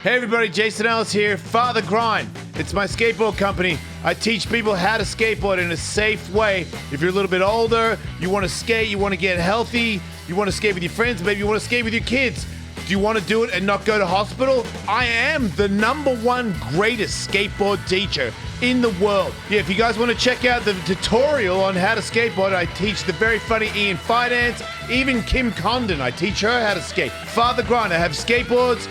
Hey everybody, Jason Ellis here, Father Grind. It's my skateboard company. I teach people how to skateboard in a safe way. If you're a little bit older, you want to skate, you want to get healthy, you want to skate with your friends, maybe you want to skate with your kids. Do you want to do it and not go to hospital? I am the #1 greatest skateboard teacher in the world. Yeah, if you guys want to check out the tutorial on how to skateboard, I teach the very funny Ian Fidance, even Kim Condon. I teach her how to skate. Father Grind, I have skateboards.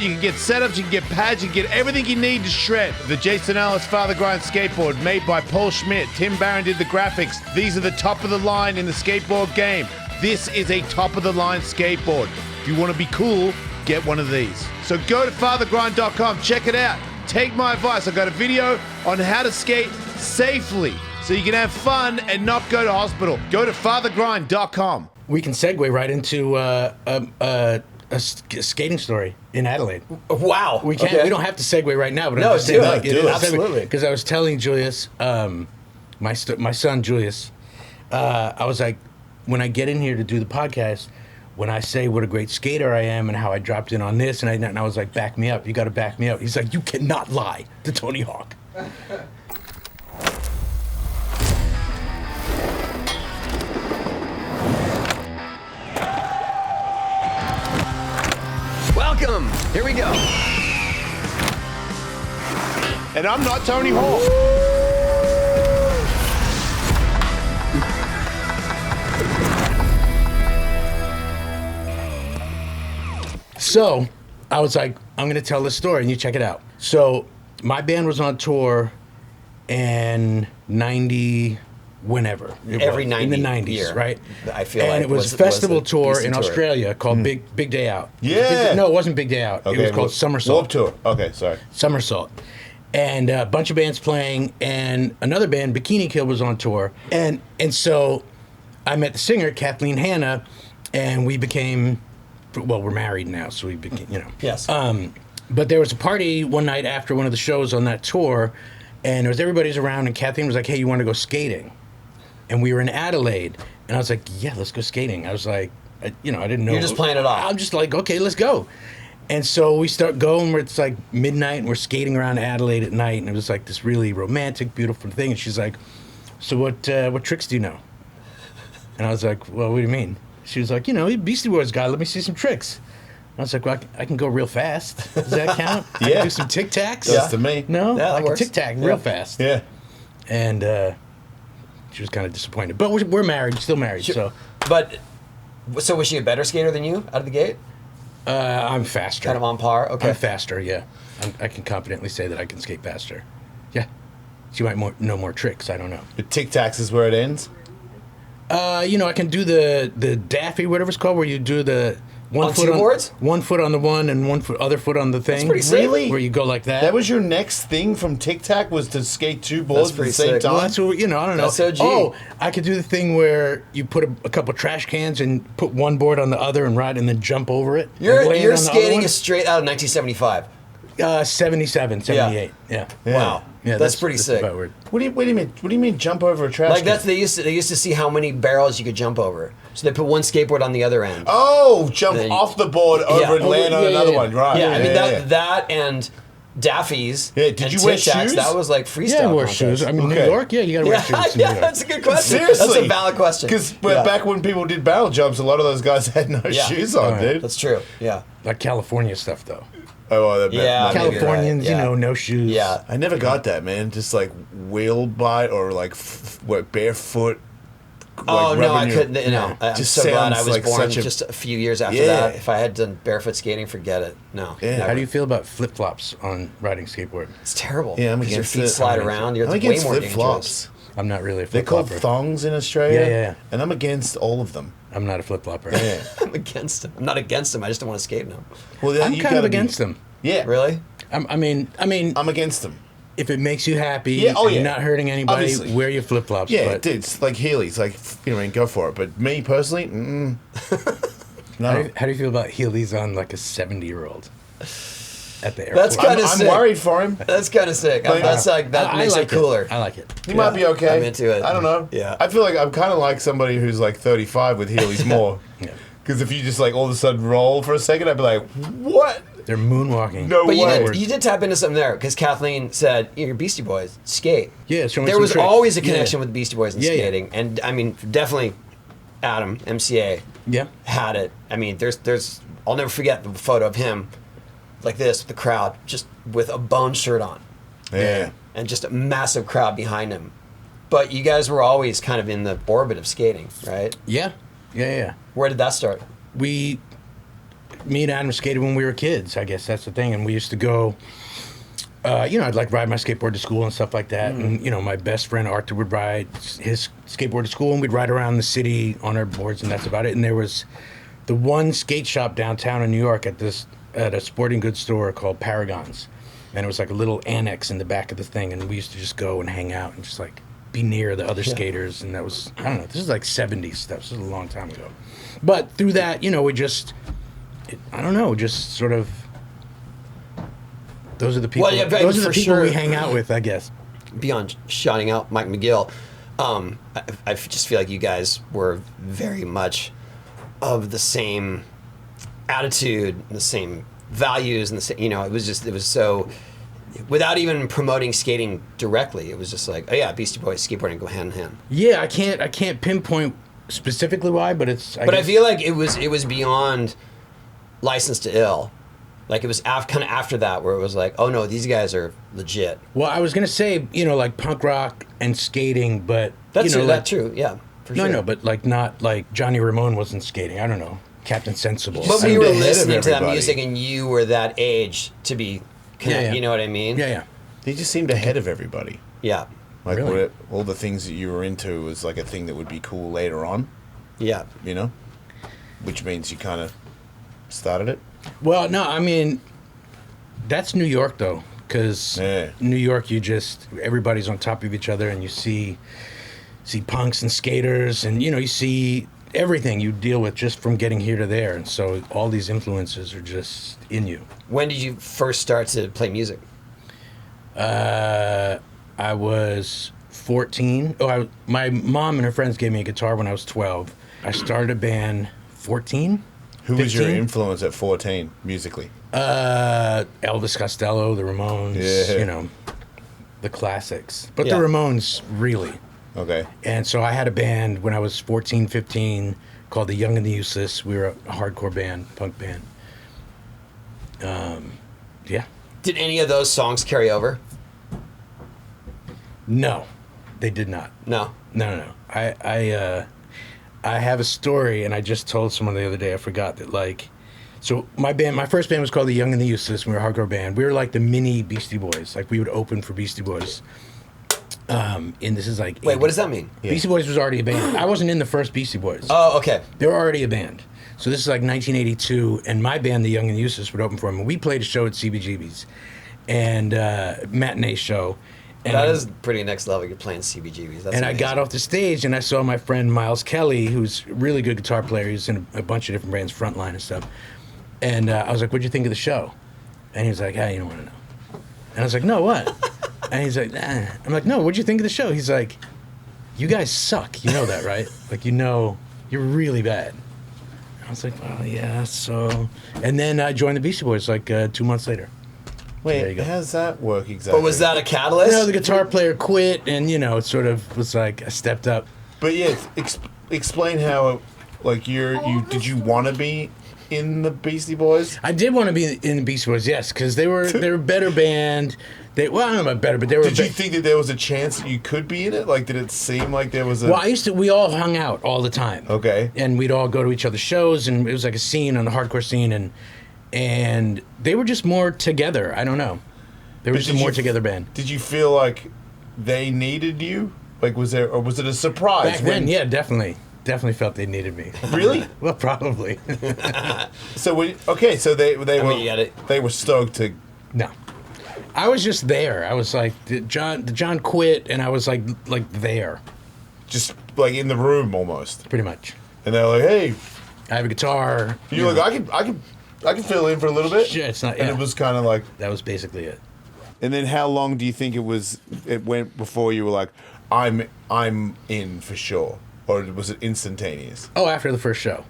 You can get setups, you can get pads, you can get everything you need to shred. The Jason Ellis Father Grind skateboard made by Paul Schmidt. Tim Barron did the graphics. These are the top of the line in the skateboard game. This is a top of the line skateboard. If you want to be cool, get one of these. So go to fathergrind.com, check it out. Take my advice. I've got a video on how to skate safely so you can have fun and not go to hospital. Go to fathergrind.com. We can segue right into a skating story in Adelaide. Wow. We can't. Okay. We don't have to segue right now, but No, I'm just do saying, it. Do it. Absolutely. Because I was telling Julius, my son Julius, I was like, when I get in here to do the podcast, when I say what a great skater I am and how I dropped in on this, and I was like, back me up. You got to back me up. He's like, you cannot lie to Tony Hawk. Welcome. Here we go. And I'm not Tony Hawk. So I was like, I'm going to tell this story and you check it out. So my band was on tour in 90, whenever. Every 90 in the 90s, year. right? I feel and like it was a festival tour Beastie in tour. Australia called Big Day Out. Yeah. No, it wasn't Big Day Out. Okay, It was called Somersault. Warped Tour. Okay, sorry. Somersault. And a bunch of bands playing, and another band, Bikini Kill, was on tour. And so I met the singer, Kathleen Hanna, and we became, well, we're married now, so we became, you know. Yes. But there was a party one night after one of the shows on that tour, and there was everybody's around, and Kathleen was like, hey, you want to go skating? And we were in Adelaide, and I was like, yeah, let's go skating. I was like, I didn't know. You're just playing it off. I'm just like, okay, let's go. And so we start going, it's like midnight, and we're skating around Adelaide at night, and it was like this really romantic, beautiful thing. And she's like, so what tricks do you know? And I was like, well, what do you mean? She was like, Beastie Boys guy, let me see some tricks. I was like, well, I can go real fast. Does that count? I can do some tic-tacs? Does to me. No? Yeah, I can works. tic-tac real fast. Yeah. And she was kind of disappointed. But we're married, still married, so. But, so was she a better skater than you out of the gate? I'm faster. Kind of on par? Okay. I'm faster, yeah. I can confidently say that I can skate faster. Yeah. She might know more tricks, I don't know. The Tic Tacs is where it ends? I can do the daffy, whatever it's called, where you do the one On foot two boards? One foot on the one and other foot on the thing. That's pretty sick. Really? Where you go like that. That was your next thing from Tic Tac, was to skate two boards at the pretty same sick. time? Well, that's what, I don't know. That's OG. Oh, I could do the thing where you put a couple trash cans and put one board on the other and ride and then jump over it. Your and land on the other skating one. is straight out of 1975. 77, 78. Yeah. Wow. Yeah, that's pretty sick. about weird. What do you mean jump over a trash Like can? they used to see how many barrels you could jump over. So they put one skateboard on the other end. Oh, jump Then- off the board over Yeah. and land on Yeah, another yeah. one, right? Yeah, I mean that and Daffy's. Yeah, did and you wear Tic Tacs, shoes? That was like freestyle. Yeah, I wear contest. shoes. I mean, Okay. New York, yeah, you gotta wear Yeah, shoes. in yeah, New York. that's a good question. Seriously. That's a valid question. Because Yeah. back when people did barrel jumps, a lot of those guys had no Yeah. shoes on, Right. dude. That's true. Yeah. Like California stuff, though. Oh, well, Yeah, maybe you're Californians, right, yeah. no shoes. Yeah. I never got that, man. Just like wheel bite or like barefoot. Oh like no, I rubbing your- couldn't. No, I'm Just so glad I sounds was like born such a- just a few years after Yeah. that. If I had done barefoot skating, forget it. No, Yeah. never. How do you feel about flip-flops on riding skateboard? It's terrible. Yeah, I'm 'Cause your against feet it. slide I'm around. I'm You're way against more flip dangerous. flops. I'm not really a They're called flip-flopper. thongs in Australia. Yeah. And I'm against all of them. I'm not a flip-flopper. Yeah. I'm against them. I'm not against them. I just don't want to skate in them. Well, then I'm you kind of gotta be- against them. Yeah. Really? I mean, I'm against them. if it makes you happy, Yeah, oh, and yeah. you're not hurting anybody, Obviously. wear your flip-flops. Yeah, but dude, it's like Heelys. Like, go for it. But me personally, no. how do you feel about Heelys on like a 70-year-old at the airport? That's kind of I'm sick. worried for him. That's kind of sick. Like, That's like that I makes like it cooler. I like it. He might be okay. I'm into it. I don't know. Yeah. I feel like I'm kind of like somebody who's like 35 with Heelys more. Yeah. Because if you just like all of a sudden roll for a second, I'd be like, what? They're moonwalking. No But way. you did tap into something there because Kathleen said, "You're Beastie Boys, skate." Yeah, show me there some was tricks. always a connection with Beastie Boys and Yeah, yeah. skating, and I mean, definitely, Adam MCA Yeah. had it. I mean, there's I'll never forget the photo of him like this with the crowd, just with a bone shirt on, Yeah. and just a massive crowd behind him. But you guys were always kind of in the orbit of skating, right? Yeah. Yeah. Where did that start? Me and Adam skated when we were kids. I guess that's the thing. And we used to go, I'd like ride my skateboard to school and stuff like that. And, my best friend Arthur would ride his skateboard to school and we'd ride around the city on our boards and that's about it. And there was the one skate shop downtown in New York at a sporting goods store called Paragon's. And it was like a little annex in the back of the thing. And we used to just go and hang out and just like be near the other skaters. And that was, I don't know, this is like 70s stuff. This is a long time ago. But through that, we just... I don't know, just sort of. Those are the people. Well, yeah, those are the for people sure. we hang out with, I guess. Beyond shouting out Mike McGill, I just feel like you guys were very much of the same attitude, the same values, and the same, it was so. Without even promoting skating directly, it was just like, oh yeah, Beastie Boys, skateboarding go hand in hand. Yeah, I can't pinpoint specifically why, but it's. I feel like it was beyond License to Ill. Like it was kind of after that where it was like, oh no, these guys are legit. Well, I was gonna say, like punk rock and skating, but That's true. like, That's true. Yeah, for sure. No, but like not like Johnny Ramone wasn't skating. I don't know, Captain Sensible. But we seemed were ahead of listening to that everybody. music, and you were that age to be connected. Yeah. You know what I mean? Yeah. They just seemed ahead of everybody. Yeah. Like Really? all the things that you were into was like a thing that would be cool later on, Yeah. which means you kind of started it. Well, no, I mean, that's New York though, because Yeah. New York, everybody's on top of each other, and you see punks and skaters, and you see everything you deal with just from getting here to there, and so all these influences are just in you. When did you first start to play music? I was 14. My mom and her friends gave me a guitar when I was 12. I started a band 14. Who was your 15? influence at 14 musically? Elvis Costello, the Ramones, Yeah. The classics. But Yeah. the Ramones, really. Okay. And so I had a band when I was 14, 15 called The Young and the Useless. We were a hardcore band, punk band. Yeah. Did any of those songs carry over? No, they did not. No. No. I have a story, and I just told someone the other day. I forgot that. So my first band was called The Young and the Useless. We were a hardcore band. We were like the mini Beastie Boys. Like we would open for Beastie Boys. And this is like. Wait, what does that mean? Beastie Boys was already a band. I wasn't in the first Beastie Boys. Oh, okay. They were already a band. So this is like 1982, and my band, The Young and the Useless, would open for them. And we played a show at CBGB's, and matinee show. And That is pretty next level. You're playing CBGBs. That's and I amazing. got off the stage and I saw my friend Miles Kelly, who's a really good guitar player. He's in a bunch of different bands, Frontline and stuff. And I was like, "What'd you think of the show?" And he was like, "Ah, you don't want to know." And I was like, "No, what?" And he's like, "Nah." I'm like, "No, what'd you think of the show?" He's like, "You guys suck. You know that, right? Like, you're really bad." I was like, "Well, yeah, so..." And then I joined the Beastie Boys like 2 months later. There you Wait, go. how does that work exactly? But was that a catalyst? The guitar player quit, and it sort of was like I stepped up. But yeah, explain how, did you want to be in the Beastie Boys? I did want to be in the Beastie Boys, yes, because they were a better band. I don't know about better, but they were. Did you think that there was a chance that you could be in it? Like, did it seem like there was a? Well, we all hung out all the time. Okay. And we'd all go to each other's shows, and it was like a scene on the hardcore scene, and they were just more together. I don't know. They were just a more together band. Did you feel like they needed you? Like, was it a surprise? Back then, yeah, definitely felt they needed me. Really? Well, probably. So they you get it. they were stoked to. No. I was just there. I was like, John quit, and I was like there, Just like in the room almost, pretty much. and they're like, "Hey," I have a guitar. you're like, "I can fill in for a little bit." Yeah, it's not. And Yeah. it was kind of like. That was basically it. And then how long do you think it went before you were like, I'm in for sure, or was it instantaneous? Oh, after the first show.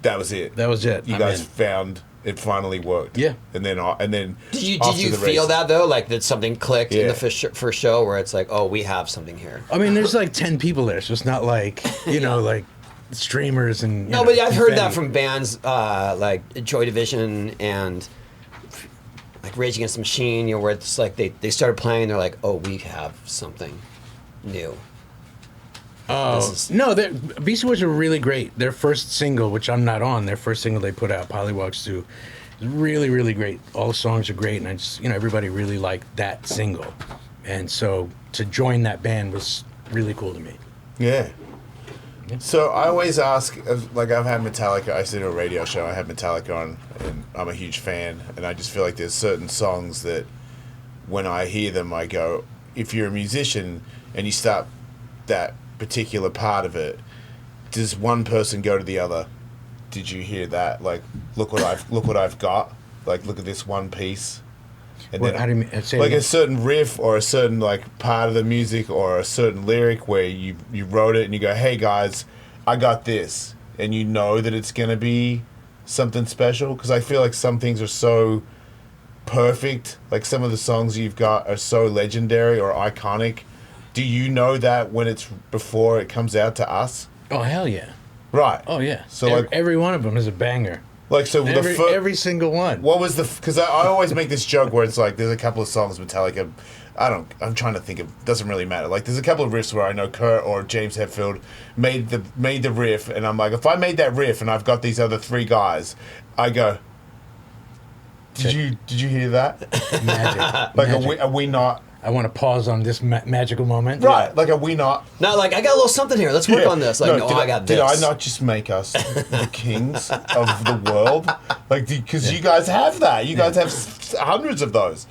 That was it. That was it. You I'm guys in. found it finally worked. Yeah. And then Did you after the feel race- that though? Like that something clicked in Yeah. the first show where it's like, oh, we have something here. I mean, there's like 10 people there, so it's not like, like streamers and. No, but I've heard that from bands like Joy Division and like Rage Against the Machine, where it's like they started playing, they're like, oh, we have something new. Oh, no, Beastie Boys are really great. Their first single, which I'm not on, their first single they put out, Pollywogs 2, is really, really great. All the songs are great, and I just, everybody really liked that single. And so to join that band was really cool to me. Yeah. So I always ask, like I've had Metallica, I did a radio show, I had Metallica on, and I'm a huge fan, and I just feel like there's certain songs that when I hear them, I go, if you're a musician and you start that particular part of it, does one person go to the other? Did you hear that? Like, look what I've got. Like, look at this one piece. And What, then, how do you mean? Say it like again. a certain riff or a certain like part of the music or a certain lyric where you wrote it and you go, hey guys, I got this, and you know that it's gonna be something special, because I feel like some things are so perfect, like some of the songs you've got are so legendary or iconic. Do you know that when it's before it comes out to us? Oh, hell yeah. Right. Oh, yeah. So every, like every one of them is a banger. like so Every single one. what was the? Because I always make this joke where it's like there's a couple of songs Metallica. I'm trying to think of. Doesn't really matter. Like there's a couple of riffs where I know Kurt or James Hetfield made the riff, and I'm like, if I made that riff and I've got these other three guys, I go. Did you hear that? Magic. Like Magic. are we not? I want to pause on this magical moment. Right. Like are we not? Not like, I got a little something here. Let's work on this. Like, no, I got this. Did I not just make us the kings of the world? Like, because you guys have that. You guys have hundreds of those.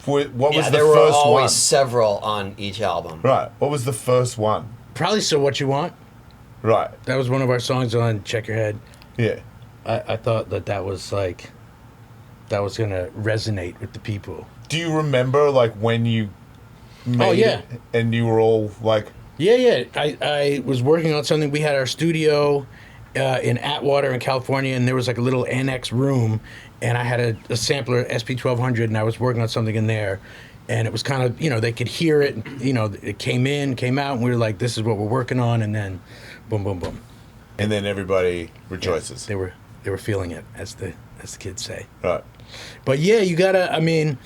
What was the there were first always one? several on each album. Right. What was the first one? Probably So What You Want. Right. That was one of our songs on Check Your Head. Yeah. I thought that was like, that was going to resonate with the people. Do you remember, like, when you made it and you were all like... Yeah. I was working on something. We had our studio in Atwater in California, and there was like a little annex room, and I had a sampler, SP1200, and I was working on something in there, and it was kind of, they could hear it, it came in, came out, and we were like, this is what we're working on, and then boom, boom, boom. And then everybody rejoices. Yeah, they were feeling it, as the kids say. Right. But yeah, you gotta,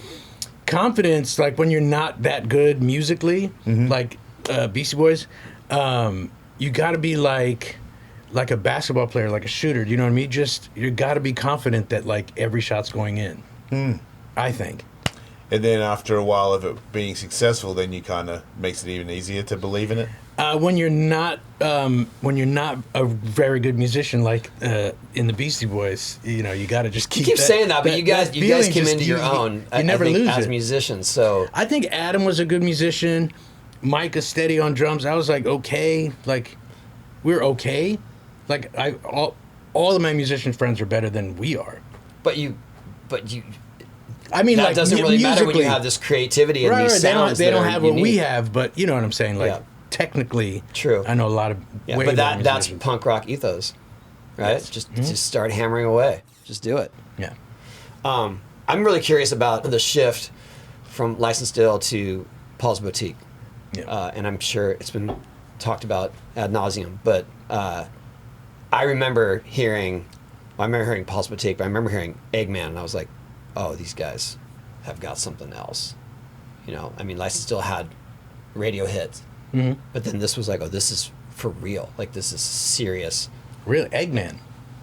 confidence, like when you're not that good musically, like Beastie Boys, you gotta be like a basketball player, like a shooter. Do you know what I mean? Just, you gotta be confident that like every shot's going in. I think. And then after a while of it being successful, then you kind of makes it even easier to believe in it. When you're not a very good musician, like in the Beastie Boys, you got to just keep. You keep saying that, but you guys came into your own. You never lose as it. musicians. So I think Adam was a good musician. Mike is steady on drums. I was like, okay, like we're okay. Like all of my musician friends are better than we are. But you. I mean, that like, doesn't really matter when you musically. have this creativity and Right, these sounds. they don't have what we unique. have, but you know what I'm saying. Like, Yeah. technically, True. I know a lot of. Yeah, way but better that's musicians. punk rock ethos, right? Yes. Just start hammering away. Just do it. Yeah. I'm really curious about the shift from Licensed Ill to Paul's Boutique. Yeah. And I'm sure it's been talked about ad nauseum, but I remember hearing Paul's Boutique, but I remember hearing Eggman, and I was like, oh, these guys have got something else. Licensed Ill had radio hits, but then this was like, oh, this is for real. Like, this is serious. Really, Eggman.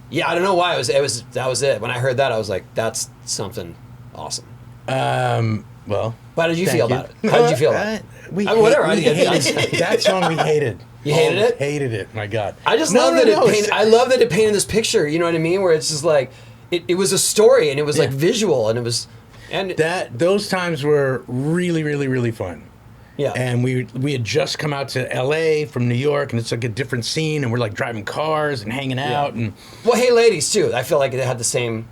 Yeah, I don't know why that was it. When I heard that, I was like, that's something awesome. Well, How did you thank feel you. about it? How did you feel about it? Whatever. I think hated that song. We hated. You hated it? Hated it. My God. I just No, love no, that no, it painted. I love that it painted this picture. You know what I mean? Where it's just like, it was a story, and it was like visual, and it was, and those times were really, really, really fun. yeah. And we had just come out to LA from New York, and it's like a different scene, and we're like driving cars and hanging out, and Well, Hey Ladies too. I feel like it had the same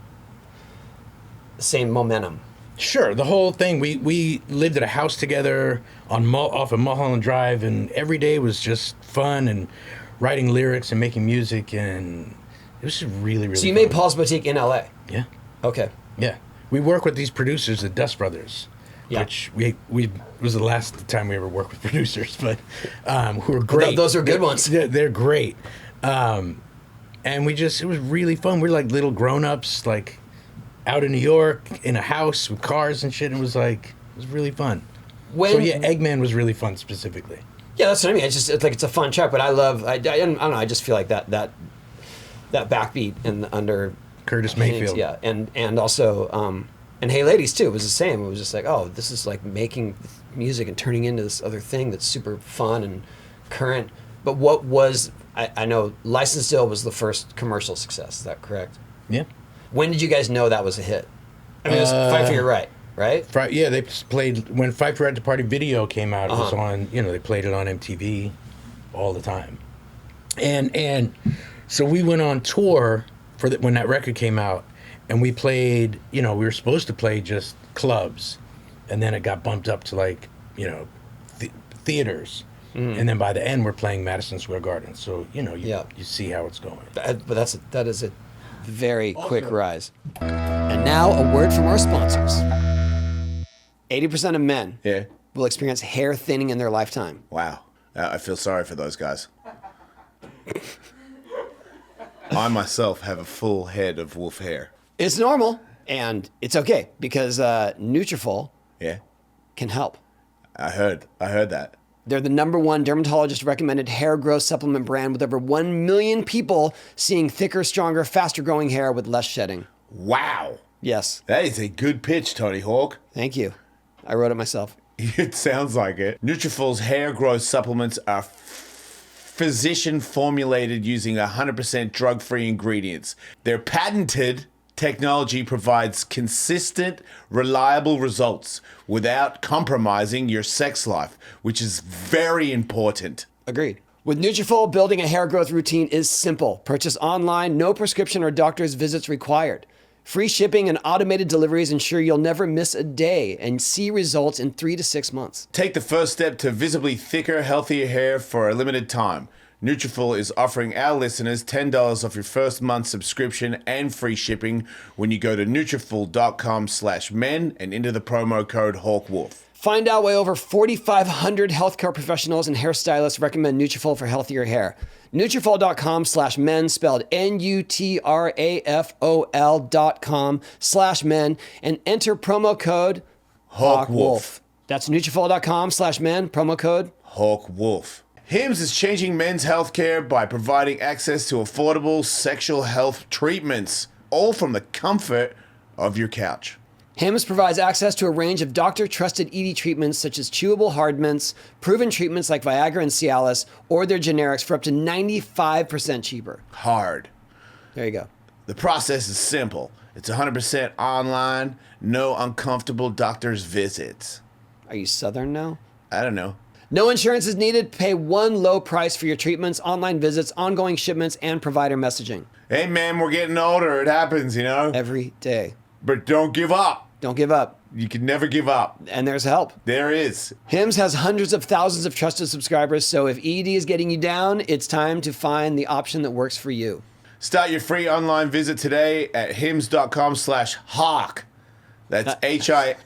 momentum. sure, the whole thing. We lived at a house together off of Mulholland Drive, and every day was just fun and writing lyrics and making music, and it was just really, really. So you fun. made Paul's Boutique in LA. Yeah. Okay. Yeah. We work with these producers, the Dust Brothers, which we was the last time we ever worked with producers, but who are great. Those are good ones. They're great. And it was really fun. We were like little grown-ups, like out in New York in a house with cars and shit. It was really fun. Eggman was really fun specifically. Yeah, that's what I mean. It's a fun track, but I don't know. I just feel like that backbeat and under Curtis Mayfield. Yeah, and also and Hey Ladies too. It was the same. It was just like, oh, this is like making music and turning into this other thing that's super fun and current. But what was I know Licensed Still was the first commercial success. Is that correct? Yeah. When did you guys know that was a hit? I mean, it was Fight for Your Right, right? Yeah, they played when Fight for Right to Party video came out. It was on, they played it on MTV all the time, and so we went on tour when that record came out, and we played. We were supposed to play just clubs, and then it got bumped up to theaters, and then by the end we're playing Madison Square Garden. So you see how it's going. But that is a very quick rise. And now a word from our sponsors. 80% of men will experience hair thinning in their lifetime. Wow. I feel sorry for those guys. I myself have a full head of wolf hair. It's normal, and it's okay, because Nutrafol can help. I heard that. They're the #1 dermatologist-recommended hair growth supplement brand with over 1 million people seeing thicker, stronger, faster-growing hair with less shedding. Wow. Yes. That is a good pitch, Tony Hawk. Thank you. I wrote it myself. It sounds like it. Nutrafol's hair growth supplements are physician-formulated using 100% drug-free ingredients. Their patented technology provides consistent, reliable results without compromising your sex life, which is very important. Agreed. With Nutrafol, building a hair growth routine is simple. Purchase online, no prescription or doctor's visits required. Free shipping and automated deliveries ensure you'll never miss a day and see results in 3 to 6 months. Take the first step to visibly thicker, healthier hair for a limited time. Nutrafol is offering our listeners $10 off your first month subscription and free shipping when you go to Nutrafol.com/men and enter the promo code HawkWolf. Find out why over 4,500 healthcare professionals and hairstylists recommend Nutrafol for healthier hair. Nutrafol.com/men, spelled Nutrafol.com/men, and enter promo code HawkWolf. That's Nutrafol.com/men, promo code HawkWolf. Hims is changing men's healthcare by providing access to affordable sexual health treatments, all from the comfort of your couch. Hims provides access to a range of doctor-trusted ED treatments such as chewable hard mints, proven treatments like Viagra and Cialis, or their generics for up to 95% cheaper. Hard. There you go. The process is simple. It's 100% online, no uncomfortable doctor's visits. Are you Southern now? I don't know. No insurance is needed. Pay one low price for your treatments, online visits, ongoing shipments, and provider messaging. Hey, man, we're getting older. It happens, Every day. But don't give up. Don't give up. You can never give up. And there's help. There is. Hims has hundreds of thousands of trusted subscribers, so if ED is getting you down, it's time to find the option that works for you. Start your free online visit today at hims.com/hawk. That's H-I...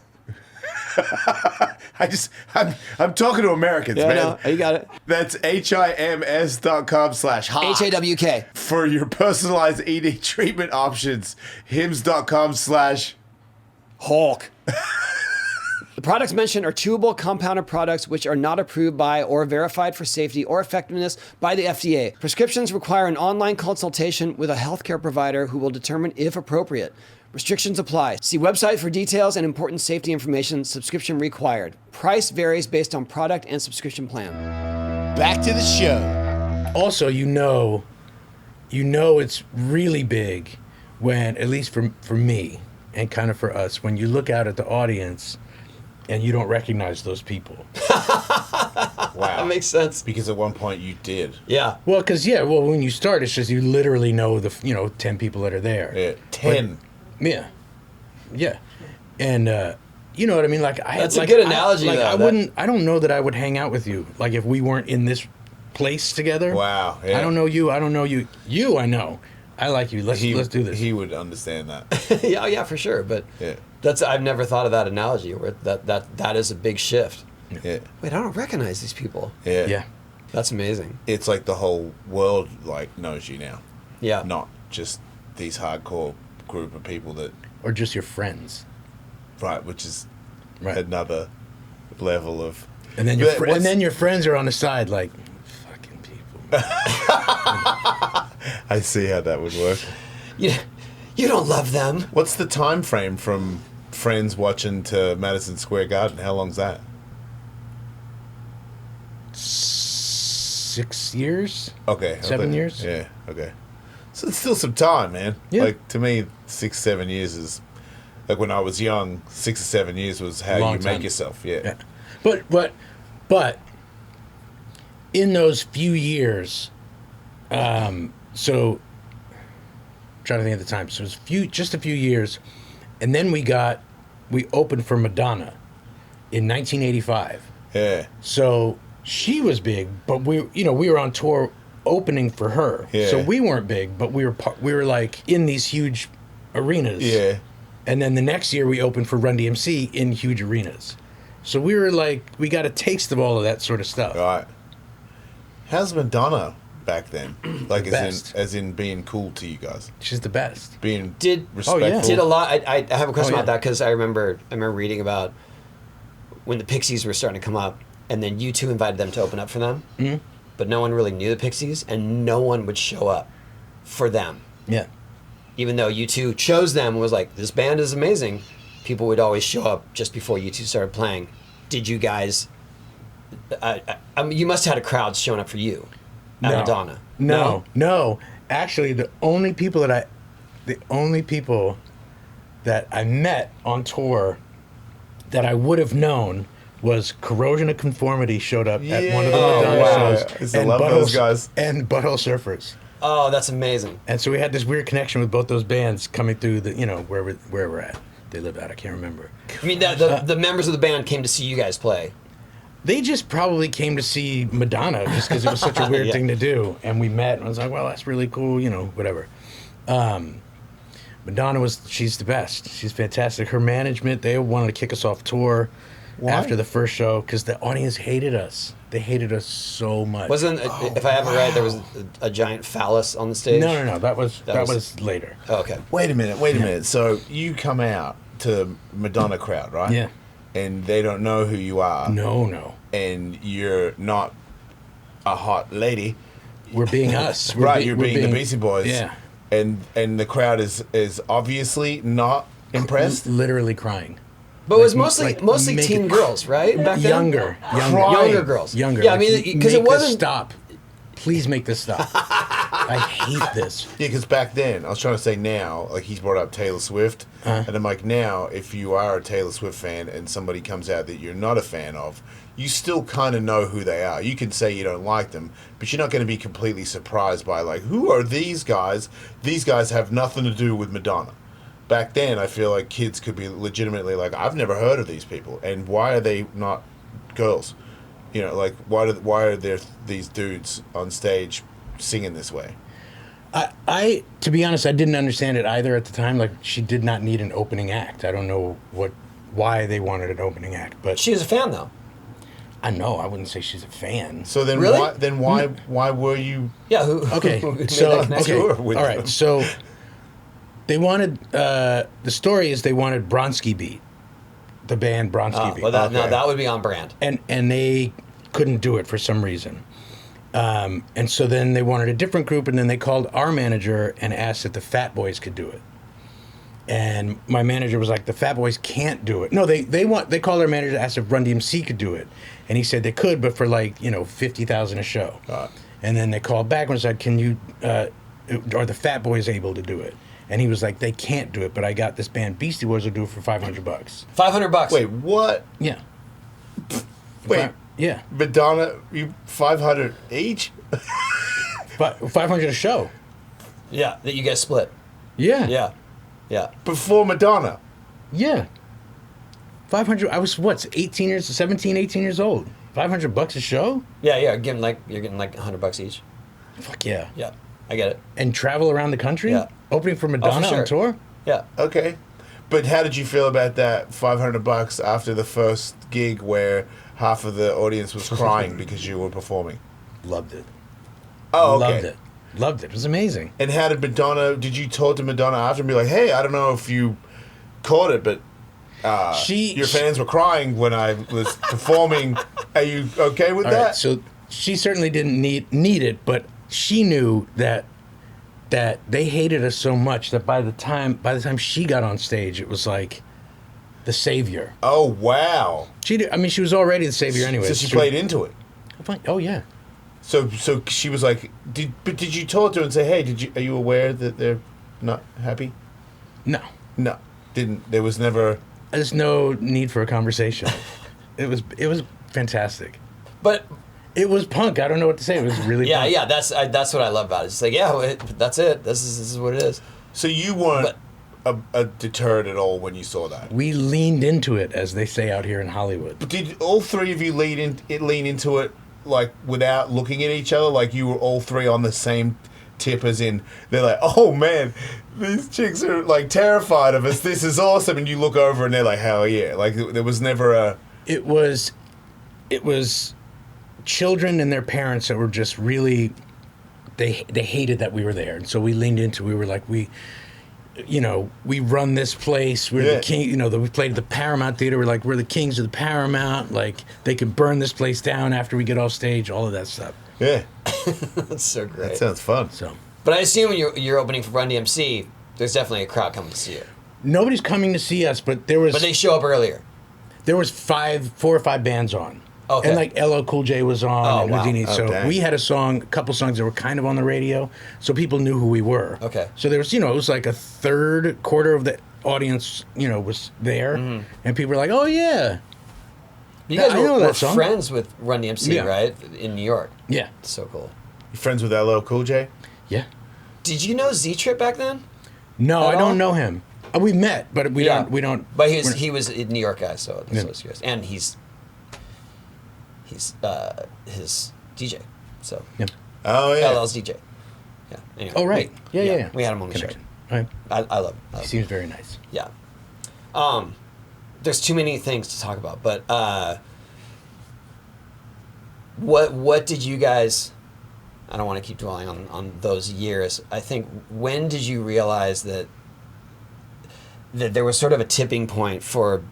I'm talking to Americans, man. No, you got it. That's HIMS.com/hawk. HAWK. For your personalized ED treatment options, hims.com/hawk. The products mentioned are chewable compounded products which are not approved by or verified for safety or effectiveness by the FDA. Prescriptions require an online consultation with a healthcare provider who will determine if appropriate. Restrictions apply. See website for details and important safety information. Subscription required. Price varies based on product and subscription plan. Back to the show. Also, you know it's really big when, at least for me and kind of for us, when you look out at the audience and you don't recognize those people. Wow. That makes sense. Because at one point you did. Yeah. Well, when you start, it's just you literally know 10 people that are there. Yeah, 10. Yeah. And you know what I mean? That's a good analogy. I don't know that I would hang out with you if we weren't in this place together. Wow. Yeah. I don't know you. You I know. I like you. Let's do this. He would understand that. yeah, for sure. But Yeah. I've never thought of that analogy where that is a big shift. Yeah. Wait, I don't recognize these people. Yeah. Yeah. That's amazing. It's like the whole world like knows you now. Yeah. Not just these hardcore group of people that Or just your friends. right, which is Right. another level of And then your friends are on the side like fucking people. I see how that would work. You don't love them. What's the time frame from friends watching to Madison Square Garden? How long's that? 6 years? Okay. 7 years? Yeah, okay. So it's still some time, man. Yeah. Like, to me, 6, 7 years is... Like, when I was young, 6 or 7 years was how Long you time. make yourself, yeah. Yeah. But in those few years, so trying to think at the time. So it was just a few years, and then we opened for Madonna in 1985. Yeah. So she was big, but we were on tour opening for her. Yeah. So we weren't big, but we were like in these huge arenas. Yeah. And then the next year we opened for Run-D.M.C in huge arenas. So we were like, we got a taste of all of that sort of stuff. Right. How's Madonna back then? Like, Best. as in being cool to you guys? She's the best. Being Did respectful? did a lot. I have a question Oh, yeah. about that because I remember reading about when the Pixies were starting to come up, and then you two invited them to open up for them, but no one really knew the Pixies, and no one would show up for them, Yeah. even though you two chose them and was like, this band is amazing. People would always show up just before you two started playing. Did you guys? I mean, you must have had a crowd showing up for you at Madonna. No. Actually, the only people that I met on tour that I would have known was Corrosion of Conformity showed up at one of the Yeah. Madonna Oh, wow. shows. I used to love those guys. And Butthole Surfers. Oh, that's amazing. And so we had this weird connection with both those bands coming through where we're at. They live at, I can't remember. I mean, the members of the band came to see you guys play. They just probably came to see Madonna just because it was such a weird Yeah. thing to do. And we met and I was like, well, that's really cool, whatever. Madonna she's the best. She's fantastic. Her management, they wanted to kick us off tour after the first show because the audience hated us. They hated us so much. If I have it right, there was a giant phallus on the stage? No. That was later. Oh, okay. Wait a minute. So you come out to Madonna crowd, right? Yeah. And they don't know who you are. No. And you're not a hot lady. We're being us. You're being the Beastie Boys. Yeah. And the crowd is obviously not impressed. Literally crying. But it was Like, mostly make teen it- girls, right? Back then? Younger. Younger girls. Younger. Yeah, I mean, because it Make this wasn't. stop. Please make this stop. I hate this. Yeah, because back then, I was trying to say now, like he's brought up Taylor Swift, and I'm like, now, if you are a Taylor Swift fan and somebody comes out that you're not a fan of, you still kind of know who they are. You can say you don't like them, but you're not going to be completely surprised by, like, who are these guys? These guys have nothing to do with Madonna. Back then, I feel like kids could be legitimately like, I've never heard of these people, and why are they not girls? Like, why are there these dudes on stage singing this way? I to be honest, I didn't understand it either at the time. Like, she did not need an opening act. I don't know why they wanted an opening act, but She was a fan, though. I know I wouldn't say she's a fan. So then, Really? why were you? Yeah, who Okay, made so that connection? Sure, with all right. them. So they wanted the story is they wanted Bronski Beat, the band Bronski Beat, Well, now Okay. that would be on brand. and they couldn't do it for some reason. And so then they wanted a different group, and then they called our manager and asked if the Fat Boys could do it. And my manager was like, the Fat Boys can't do it. No, they called our manager to ask if Run-D.M.C could do it, and he said they could, but for like $50,000 a show. And then they called back and said, can you are the Fat Boys able to do it? And he was like, they can't do it, but I got this band Beastie Boys will do it for $500. $500. Wait, what? Yeah. Wait, Yeah. Madonna, you 500 each? But $500 a show. Yeah, that you guys split. Yeah. Yeah. Yeah. Before Madonna. Yeah. 500. I was 17, 18 years old. $500 a show? Yeah, you're getting like $100 each. Fuck yeah. Yeah. I get it. and travel around the country, Yeah. opening for Madonna sure. on tour. Yeah. Okay. But how did you feel about that $500 after the first gig where half of the audience was crying because you were performing? Loved it. Oh, okay. Loved it. Loved it. It was amazing. And how did Madonna, did you talk to Madonna after and be like, hey, I don't know if you caught it, but your fans were crying when I was performing. Are you okay with All that? right, so she certainly didn't need it, but she knew that they hated us so much that by the time she got on stage, it was like the savior. Oh, wow. She was already the savior anyway. So she played into it. Oh yeah. So she was like, did you talk to her and say, hey, are you aware that they're not happy? No. No. There was never... There's no need for a conversation. It was fantastic. But it was punk. I don't know what to say. It was really punk. Yeah. That's what I love about it. It's like, that's it. This is what it is. So you weren't deterred at all when you saw that? We leaned into it, as they say out here in Hollywood. But did all three of you lean into it like without looking at each other? Like you were all three on the same tip, as in they're like, oh man, these chicks are like terrified of us. This is awesome. And you look over and they're like, hell yeah. Like there was never a... It was children and their parents that were just really, they hated that we were there. And so we leaned into, we were like, we run this place. We're the king, we played at the Paramount Theater. We're like, we're the kings of the Paramount. Like they could burn this place down after we get off stage, all of that stuff. Yeah. That's so great. That sounds fun. So, but I assume when you're opening for Run-D.M.C, there's definitely a crowd coming to see you. nobody's coming to see us, but there was... But they show up earlier. There was 4 or 5 bands on. Okay. And like LL Cool J was on and wow. Houdini. So dang. we had a couple songs that were kind of on the radio, so people knew who we were. Okay. So there was, it was like a quarter of the audience, was there, and people were like, "Oh yeah." You guys I know were that song. friends with Run-D.M.C, Yeah. right? In New York. Yeah. So cool. You friends with LL Cool J? Yeah. Did you know Z-Trip back then? No, At I all? don't know him. We met, but we don't. But he was a New York guy, so that's what I was curious. And he's his DJ. So Yeah. Oh yeah. LL's DJ. Yeah. Anyway, Oh right. Yeah. We had him on the show. Connection. All right. I love him. He seems very nice. Yeah. There's too many things to talk about, but what did you guys? I don't want to keep dwelling on those years. I think, when did you realize that there was sort of a tipping point for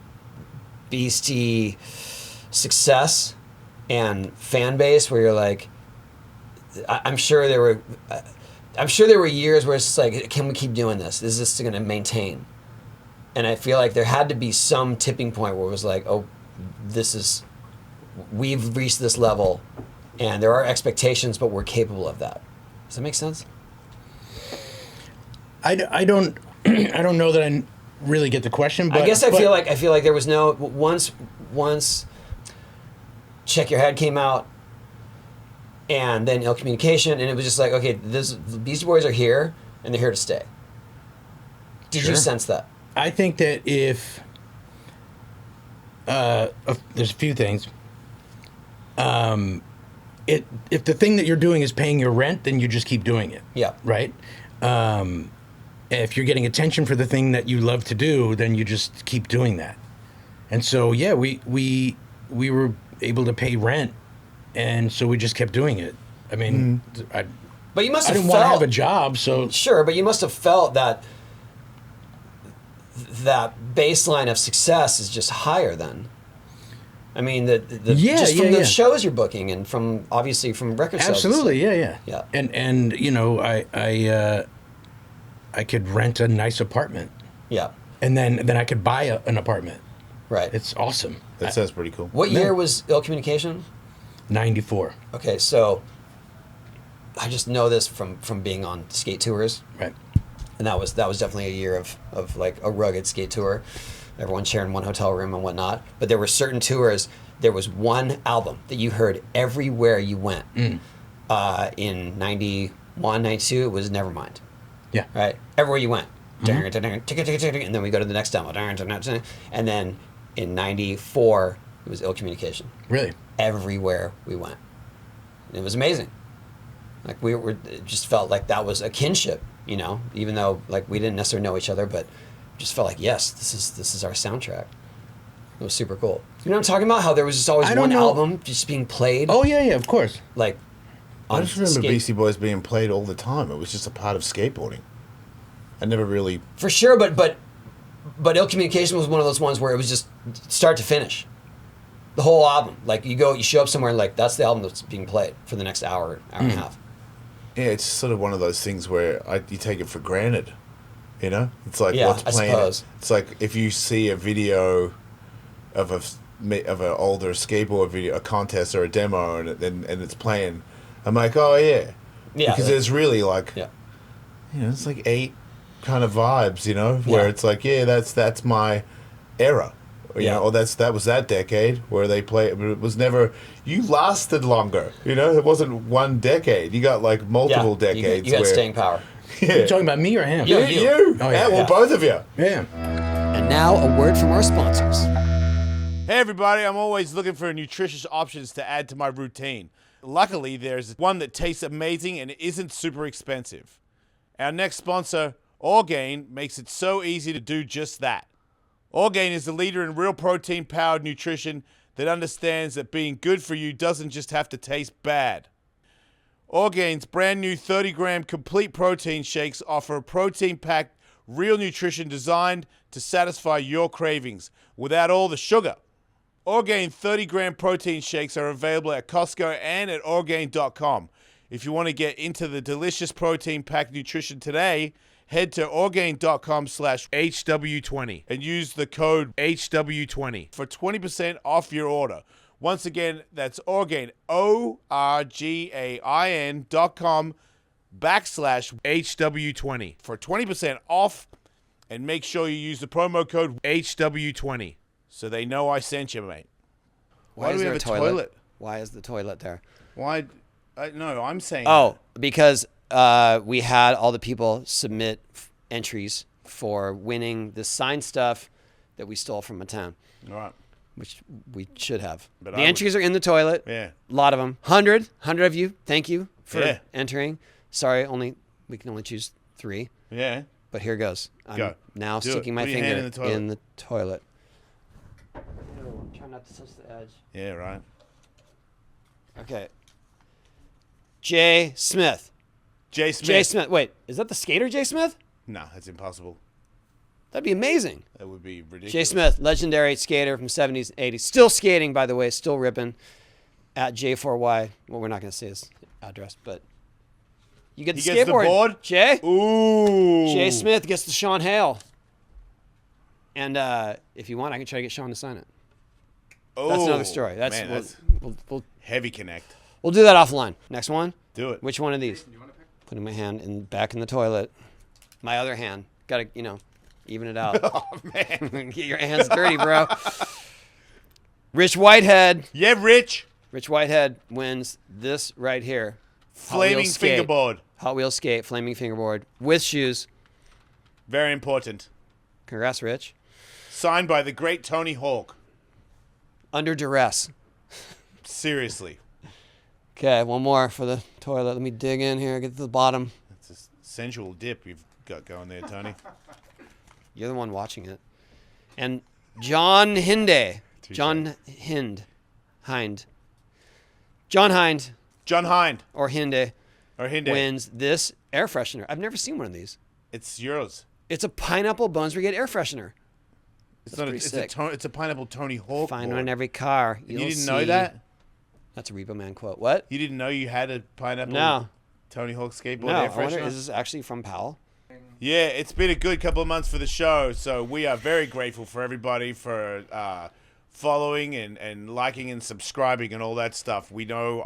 Beastie success and fan base, where you're like, I'm sure there were years where it's just like, can we keep doing this? Is this going to maintain? And I feel like there had to be some tipping point where it was like, oh, we've reached this level, and there are expectations, but we're capable of that. Does that make sense? I don't know that I really get the question, but I guess I feel like there was no once Check Your Head came out, and then Ill Communication, and it was just like, okay, the Beastie Boys are here, and they're here to stay. Did you sense that? I think that if there's a few things. If the thing that you're doing is paying your rent, then you just keep doing it. Yeah. Right? If you're getting attention for the thing that you love to do, then you just keep doing that. And so, yeah, we were able to pay rent, and so we just kept doing it. I mean, But you must I have didn't want to felt have a job, so... Sure, but you must have felt that baseline of success is just higher then. I mean, just from the shows you're booking, and from obviously from record sales. Absolutely, yeah. Yeah. And I could rent a nice apartment, Yeah. and then I could buy an apartment. Right. It's awesome. That sounds pretty cool. What year was Ill Communication? 94. Okay, so I just know this from being on skate tours. Right. And that was definitely a year of like a rugged skate tour. Everyone sharing one hotel room and whatnot. But there were certain tours, there was one album that you heard everywhere you went. In 91, 92, it was Nevermind. Yeah. Right? Everywhere you went. And then we go to the next demo. And then in 94, it was Ill Communication. Really? Everywhere we went. It was amazing. Like it just felt like that was a kinship, you know, even though like we didn't necessarily know each other, but just felt like, yes, this is our soundtrack. It was super cool. You know what I'm talking about? How there was just always one album just being played. Oh yeah, of course. Like, I just remember Beastie Boys being played all the time. It was just a part of skateboarding. I never really... For sure, but Ill Communication was one of those ones where it was just start to finish. The whole album. Like, you show up somewhere and like, that's the album that's being played for the next hour and a half. Yeah, it's sort of one of those things where you take it for granted, you know? It's like, yeah, what's playing? I suppose. It's like if you see a video of an older skateboard video, a contest or a demo, and it's playing, I'm like, oh, yeah. Yeah. Because there's really like, yeah. You know, it's like 8 kind of vibes, you know, where it's like, yeah, that's my era. You know, or that was that decade where they play, but it was never. You lasted longer, you know. It wasn't one decade. You got like multiple decades. You got staying power. Yeah. You're talking about me or him? You. Oh, yeah. Well, both of you. Yeah. And now a word from our sponsors. Hey everybody, I'm always looking for nutritious options to add to my routine. Luckily, there's one that tastes amazing and isn't super expensive. Our next sponsor, Orgain, makes it so easy to do just that. Orgain is the leader in real protein-powered nutrition that understands that being good for you doesn't just have to taste bad. Orgain's brand new 30-gram complete protein shakes offer a protein-packed, real nutrition designed to satisfy your cravings without all the sugar. Orgain 30-gram protein shakes are available at Costco and at Orgain.com. If you want to get into the delicious protein-packed nutrition today, head to Orgain.com/HW20 and use the code HW20 for 20% off your order. Once again, that's Orgain, Orgain.com/HW20 for 20% off, and make sure you use the promo code HW20 so they know I sent you, mate. Why do we have a toilet? Why is the toilet there? Why? No, I'm saying... Oh, because... we had all the people submit entries for winning the signed stuff that we stole from a town. All right. Which we should have. But the entries are in the toilet. Yeah. A lot of them. 100 of you. Thank you for Yeah. entering. Sorry, we can only choose 3. Yeah. But here goes. I'm now sticking my finger in the toilet. Ew, try not to touch the edge. Yeah, right. Okay. Jay Smith. Jay Smith. Jay Smith. Wait, is that the skater Jay Smith? No, that's impossible. That'd be amazing. That would be ridiculous. Jay Smith, legendary skater from 70s, 80s. Still skating, by the way, still ripping. At J4Y. Well, we're not going to say his address, but you get the skateboard. Gets the board? Jay? Ooh. Jay Smith gets the Sean Hale. And if you want, I can try to get Sean to sign it. Oh, that's another story. Man, we'll heavy connect. We'll do that offline. Next one? Do it. Which one of these? Putting my hand back in the toilet. My other hand. Got to, even it out. Oh, man. Get your hands dirty, bro. Rich Whitehead. Yeah, Rich. Rich Whitehead wins this right here. Flaming fingerboard. Hot Wheels skate, flaming fingerboard with shoes. Very important. Congrats, Rich. Signed by the great Tony Hawk. Under duress. Seriously. Okay, one more for the toilet. Let me dig in here, get to the bottom. That's a sensual dip you've got going there, Tony. You're the one watching it. And John Hinde. John Hind. John Hind. John Hind. Or Hinde. Wins this air freshener. I've never seen one of these. It's yours. It's a Pineapple Bones Brigade air freshener. It's a Pineapple Tony Hawk. Find one in every car. You didn't know that? That's a Repo Man quote. What? You didn't know you had a Pineapple Tony Hawk skateboard air freshener? I wonder, is this actually from Powell? Yeah, it's been a good couple of months for the show, so we are very grateful for everybody for following and liking and subscribing and all that stuff. I know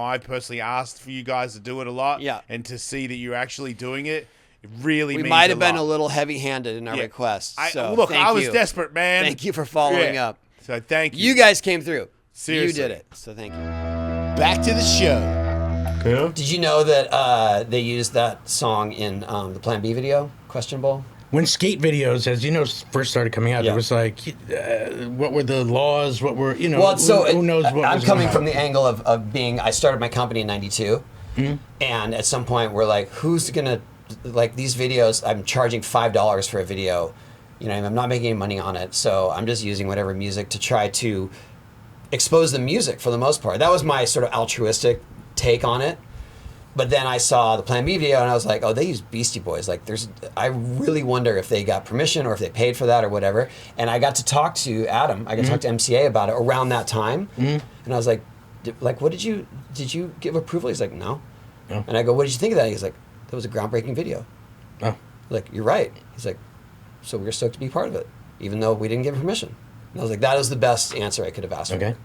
I personally asked for you guys to do it a lot, and to see that you're actually doing it. It really means a lot. We might have been a little heavy-handed in our requests. I was desperate, man. Thank you for following up. So thank you. You guys came through. Seriously. You did it. So thank you. Back to the show. Yeah. Did you know that they used that song in the Plan B video? Questionable. When skate videos, as you know, first started coming out, there was like, what were the laws? What were, Well, so who knows what I'm was coming going from the angle of being, I started my company in 92. And at some point, we're like, who's gonna like these videos? I'm charging $5 for a video. You know, I'm not making any money on it, so I'm just using whatever music to try to expose the music for the most part. That was my sort of altruistic take on it. But then I saw the Plan B video and I was like, oh, they use Beastie Boys. Like, I really wonder if they got permission or if they paid for that or whatever. And I got to talk to Adam. I got to talk to MCA about it around that time. And I was like, what did you give approval? He's like, no. Oh. And I go, what did you think of that? He's like, that was a groundbreaking video. Oh. Like, you're right. He's like, so we're stoked to be part of it, even though we didn't give permission. And I was like, that is the best answer I could have asked for. Okay.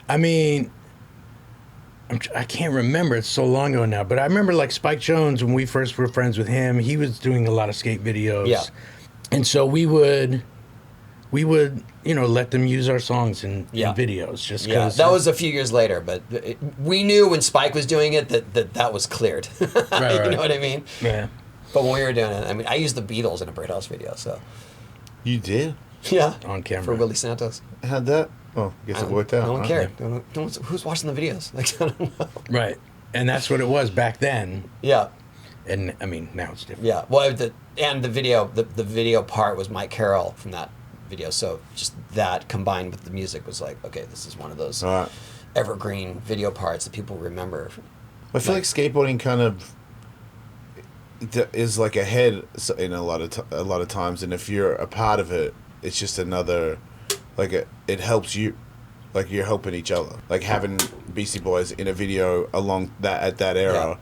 I mean, I can't remember. It's so long ago now. But I remember, like, Spike Jonze, when we first were friends with him, he was doing a lot of skate videos. Yeah. And so we would, you know, let them use our songs in videos. Just Yeah, cause that was a few years later. But we knew when Spike was doing it that was cleared. Right. You know what I mean? Yeah. But when we were doing it, I mean, I used the Beatles in a Birdhouse video, so. You did? Yeah. On camera. For Willie Santos. How'd that? Oh, I guess it worked out. No one huh? cared. No one- who's watching the videos? Like, I don't know. Right. And that's what it was back then. Yeah. And, I mean, now it's different. Yeah. Well, the video part was Mike Carroll from that video. So just that combined with the music was like, okay, this is one of those All right. evergreen video parts that people remember. I feel like skateboarding kind of is like ahead in a lot of times, and if you're a part of it, it's just another, like it helps you, like you're helping each other. Like having Beastie Boys in a video along that at that era,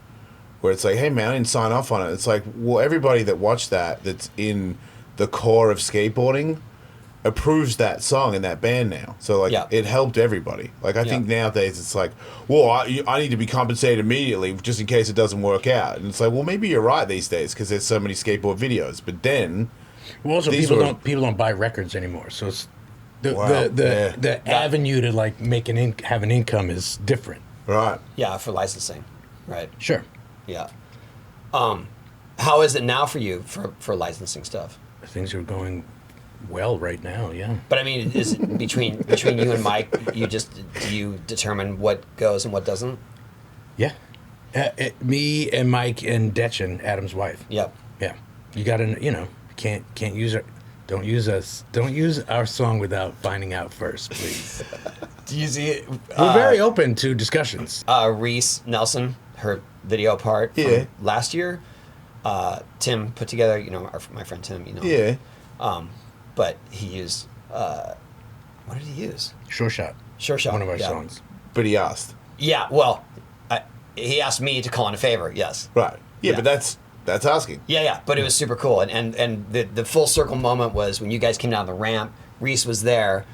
where it's like, hey man, I didn't sign off on it. It's like, well, everybody that watched that's in the core of skateboarding approves that song and that band now. So like it helped everybody. Like I think nowadays it's like, well, I need to be compensated immediately just in case it doesn't work out. And it's like, well, maybe you're right these days because there's so many skateboard videos. But then, well, also people don't buy records anymore. So it's the avenue to like have an income is different. Right. Yeah, for licensing. Right. Sure. Yeah. How is it now for you for licensing stuff? Things are going well right now, yeah. But I mean, is it between you and Mike, do you determine what goes and what doesn't? Yeah. Me and Mike and Detchen, Adam's wife. Yep. Yeah. You got to, you know, can't use our, don't use our song without finding out first, please. Do you see it? We're very open to discussions. Reese Nelson, her video part from last year, Tim put together, you know, my friend Tim, you know. Yeah. But he used, what did he use? Sure Shot. Sure Shot. One of our songs. But he asked. Yeah, well, he asked me to call in a favor, yes. Right. Yeah, but that's asking. Yeah, but it was super cool. And the full circle moment was when you guys came down the ramp, Reese was there,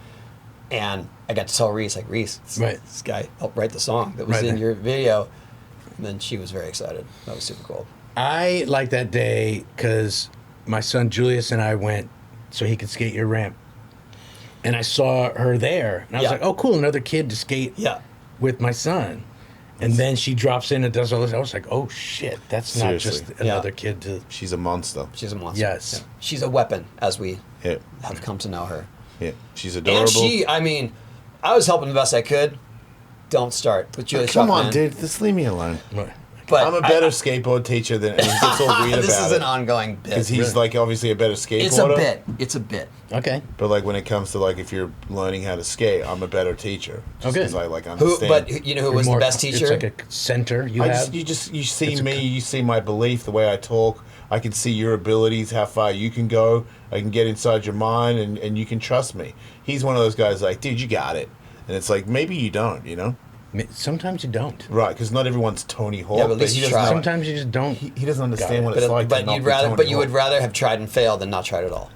and I got to tell Reese, like, Reese, this guy helped write the song that was in your video. And then she was very excited. That was super cool. I liked that day because my son Julius and I went so he could skate your ramp. And I saw her there. And I was like, oh, cool, another kid to skate with my son. And then she drops in and does all this. I was like, oh, shit, that's Seriously. not just another kid to... She's a monster. She's a monster. Yes. Yeah. She's a weapon, as we have come to know her. Yeah, she's adorable. And she, I mean, I was helping the best I could. Don't start with Julius. Come on, man. dude, just leave me alone. But I'm a better skateboard teacher than, and he gets all weird about it. This is an ongoing bit. Because he's like obviously a better skateboarder. It's a bit. Okay. But like when it comes to like if you're learning how to skate, I'm a better teacher. Just Okay. because I like understand. But you know who was the best teacher? It's like a center you have. You see me, you see my belief, the way I talk. I can see your abilities, how far you can go. I can get inside your mind, and you can trust me. He's one of those guys like, dude, you got it. And it's like, maybe you don't, you know? Sometimes you don't. Right, because not everyone's Tony Hawk. Yeah, but at least you try. Sometimes you just don't. He doesn't understand what it's like. But you would rather have tried and failed than not tried at all,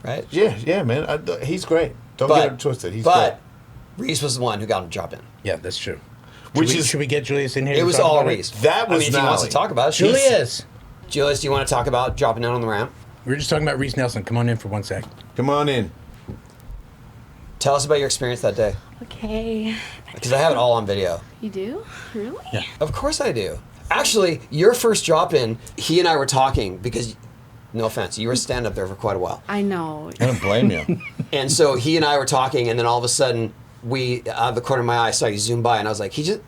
right? Yeah, man. He's great. Don't get it twisted. He's but great. Reese was the one who got him to drop in. Yeah, that's true. Should we get Julius in here? It was all Reese. That was if he wants to talk about it. Julius, do you want to talk about dropping down on the ramp? we were just talking about Reese Nelson. Come on in for 1 sec. Come on in. Tell us about your experience that day. Okay. Because I have it all on video. You do? Really? Yeah. Of course I do. Actually, your first drop in, he and I were talking because, no offense, you were standing up there for quite a while. I know. I don't blame you. And so he and I were talking, and then all of a sudden, out of the corner of my eye, I saw you zoom by, and I was like, he just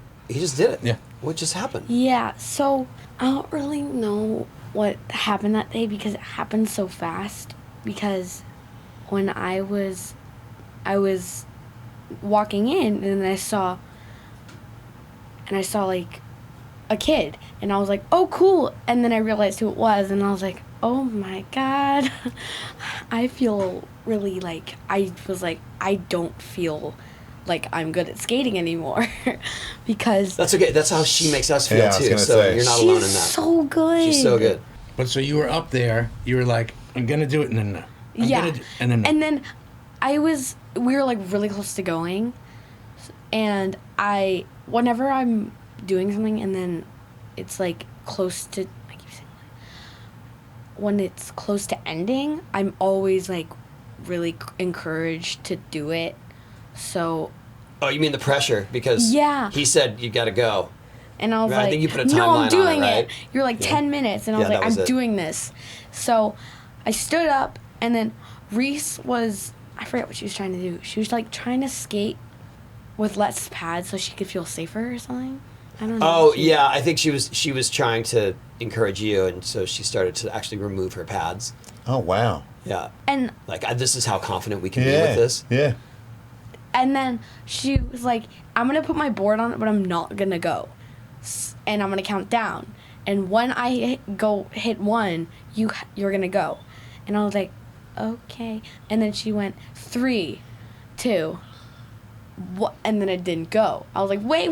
did it. Yeah. What just happened? Yeah, so I don't really know what happened that day because it happened so fast. Because when I was walking in and I saw like a kid and I was like, oh cool, and then I realized who it was and I was like, oh my god. I feel really like I don't feel like I'm good at skating anymore because That's okay. That's how she makes us feel Yeah, I was too. gonna So say. you're not alone in that. she's so good. She's so good. But so you were up there, you were like, I'm gonna do it, and then no. And then no. And then we were like really close to going, and whenever I'm doing something and then it's like close to, I keep saying when it's close to ending, I'm always like really encouraged to do it. So. Oh, you mean the pressure? Because Yeah. he said you got to go. And I was Right, I like, think you put a no, timeline on I'm it, doing right? it. You're like 10 minutes. And I Yeah, was like, that was I'm it. doing this. So I stood up, and then Reese I forget what she was trying to do. She was like trying to skate with less pads so she could feel safer or something. I don't know. Oh yeah, I think she was trying to encourage you, and so she started to actually remove her pads. Oh, wow. Yeah, And like this is how confident we can be with this. Yeah. and then she was like, I'm going to put my board on it, but I'm not going to go. And I'm going to count down. And when I hit 1, you're going to go. And I was like, okay. And then she went 3, 2, and then it didn't go. I was like, wait,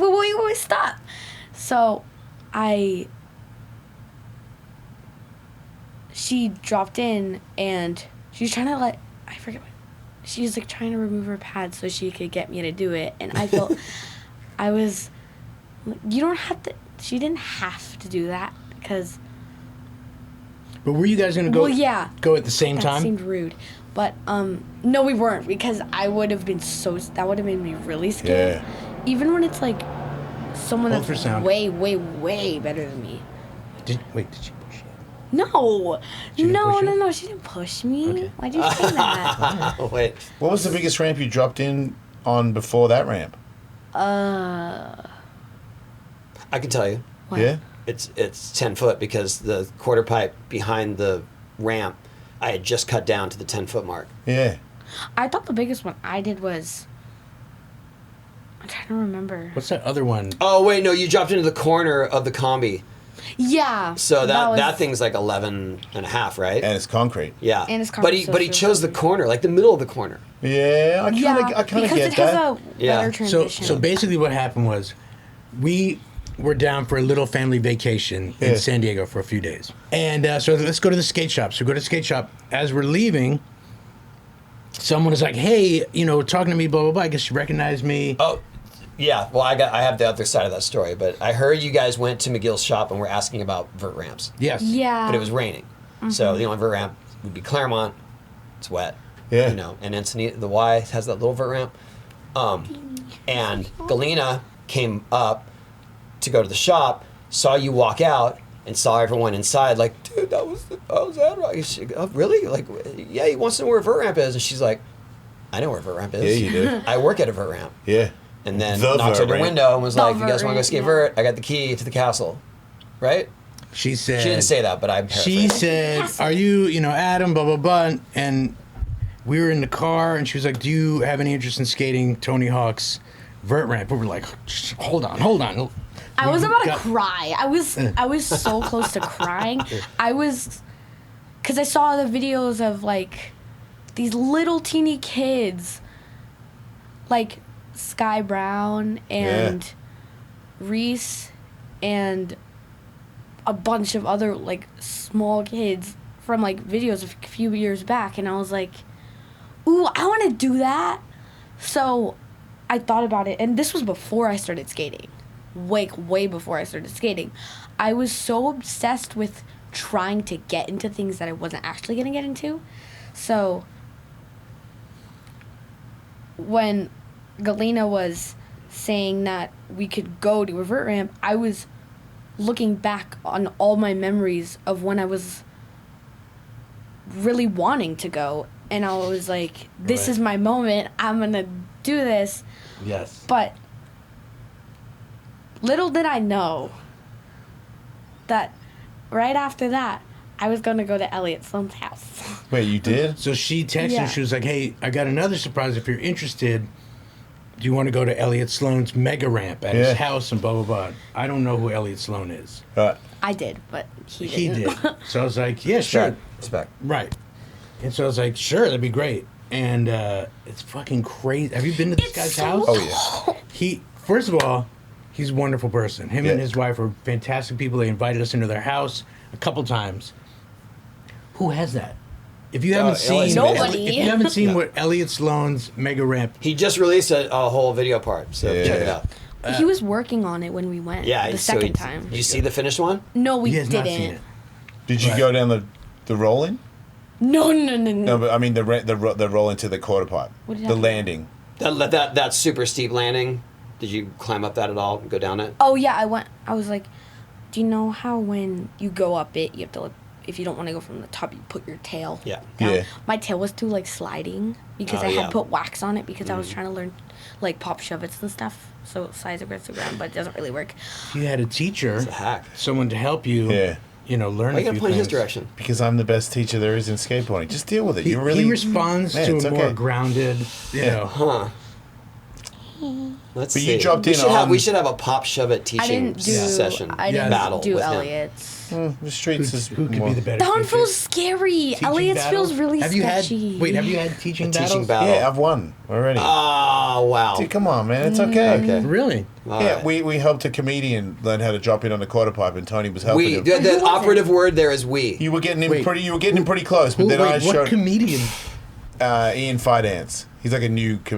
stop. So she dropped in and she was trying to I forget what, she was like trying to remove her pad so she could get me to do it. And I felt, you don't have to, she didn't have to do that because. But were you guys gonna go? Well, yeah. Go at the same That time? seemed rude. But, no, we weren't because I would have been that would have made me really scared. Yeah. Even when it's like someone Hold for that's sound. way, way, way better than me. Did she push you? No. didn't push you? No, she didn't push me. Okay. Why'd you say that? Oh wait, What was the biggest ramp you dropped in on before that ramp? I can tell you. What? Yeah? It's 10 foot because the quarter pipe behind the ramp, I had just cut down to the 10-foot mark. Yeah. I thought the biggest one I did was, I'm trying to remember. What's that other one? Oh wait, no, you dropped into the corner of the combi. Yeah. So that was, thing's like 11 and a half, right? And it's concrete. Yeah. And it's but he concrete, so chose the corner, like the middle of the corner. Yeah, I kind of because get it has that. a Yeah. better transition. So basically what happened was we were down for a little family vacation Yeah. in San Diego for a few days. And so let's go to the skate shop. So we go to the skate shop. As we're leaving, someone is like, hey, talking to me, blah, blah, blah. I guess you recognize me. Oh, yeah. Well, I have the other side of that story, but I heard you guys went to McGill's shop and were asking about vert ramps. Yes. Yeah. But it was raining. So the only vert ramp would be Claremont. It's wet. Yeah. And Encinitas, the Y has that little vert ramp. And Galena came up to go to the shop, saw you walk out, and saw everyone inside, like, dude, that was that. She, oh, really? Like, yeah, he wants to know where a vert ramp is. And she's like, I know where a vert ramp is. Yeah, you do. I work at a vert ramp. Yeah. And then The knocked vert on your ramp. window and was The like, you guys vert want to go ramp, skate yeah. vert? I got the key to the castle. Right? She said. She didn't say that, but I'm She paraphrasing. said, are you, Adam, blah, blah, blah. And we were in the car, and she was like, do you have any interest in skating Tony Hawk's vert ramp? We were like, hold on. I was about to got- cry. I was so close to crying. Because I saw the videos of like these little teeny kids, like Sky Brown and Reese and a bunch of other like small kids from like videos a few years back, and I was like, ooh, I want to do that. So I thought about it, and this was before I started skating. Way before I started skating. I was so obsessed with trying to get into things that I wasn't actually going to get into. So when Galena was saying that we could go to a vert ramp, I was looking back on all my memories of when I was really wanting to go, and I was like, this Right. is my moment. I'm going to do this. Yes. But little did I know that right after that, I was going to go to Elliot Sloan's house. Wait, you did? So she texted Yeah. and she was like, hey, I got another surprise. If you're interested, do you want to go to Elliot Sloan's mega ramp at his house and blah, blah, blah. I don't know who Elliot Sloan is. I did, but he He didn't. did. So I was like, yeah, sure. Respect. Right. And so I was like, sure, that'd be great. And it's fucking crazy. Have you been to this guy's so house? Oh, yeah. First of all, he's a wonderful person. Him and his wife are fantastic people. They invited us into their house a couple times. Who has that? If you haven't seen Nobody. If you haven't seen what Elliot Sloan's mega ramp, He just released a whole video part, so check it out. He was working on it when we went. Yeah, the so second time. Did you see the finished one? No, we he has didn't. not seen it. Did you go down the rolling? No. No, but I mean the roll into the quarter pipe. What did The I- landing. That super steep landing. Did you climb up that at all? Go down it? Oh yeah, I was like, do you know how when you go up it, you have to, like, if you don't want to go from the top, you put your tail. Yeah. down. Yeah. My tail was too like sliding because Oh, I yeah. had put wax on it because I was trying to learn like pop shove-its and stuff. So it slides against the ground, but it doesn't really work. You had a teacher, It's a hack. someone to help you. Yeah. You know, learn Why a you gotta few point in his things. direction? Because I'm the best teacher there is in skateboarding. Just deal with it. He, You really. he responds Man, to it's a more okay. grounded, you know. Huh. Let's But see. you dropped we in should have, on- we should have a pop shove it I teaching didn't do. session I didn't battle do with him. Elliot's. The streets is Who could more- be the better That one teacher? feels scary. Teaching Elliot's battles? feels really have you sketchy. Have you had teaching A battles? teaching battle. Yeah, I've won already. Oh wow. Dude, come on, man. It's okay. Okay. Really? All Yeah, right. we helped a comedian learn how to drop in on the quarter pipe, and Tony was helping We. him. The, Who the was it? operative word there is we. You were getting him Wait. pretty close, but Who, then wait, I what showed comedian? Ian Fidance. He's like a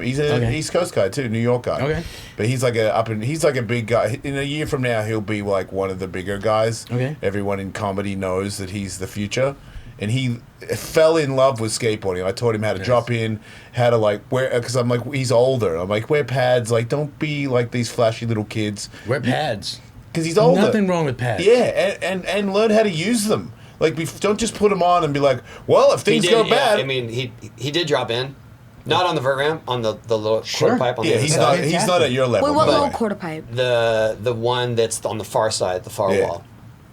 he's an Okay. East Coast guy too, New York guy. Okay. But he's like he's like a big guy. In a year from now, he'll be like one of the bigger guys. Okay. Everyone in comedy knows that he's the future, and he fell in love with skateboarding. I taught him how to drop in, how to like wear, because I'm like he's older. I'm like wear pads. Like don't be like these flashy little kids. Wear pads. Because he's older. Nothing wrong with pads. Yeah, and learn how to use them. Like, don't just put them on and be like, well, if things go bad. I mean, he did drop in, not on the vert ramp, on the little Sure. quarter pipe on yeah, the he's other not side. he's not at your level. Wait, what by the little way. quarter pipe? The one that's on the far side, the far Yeah. wall.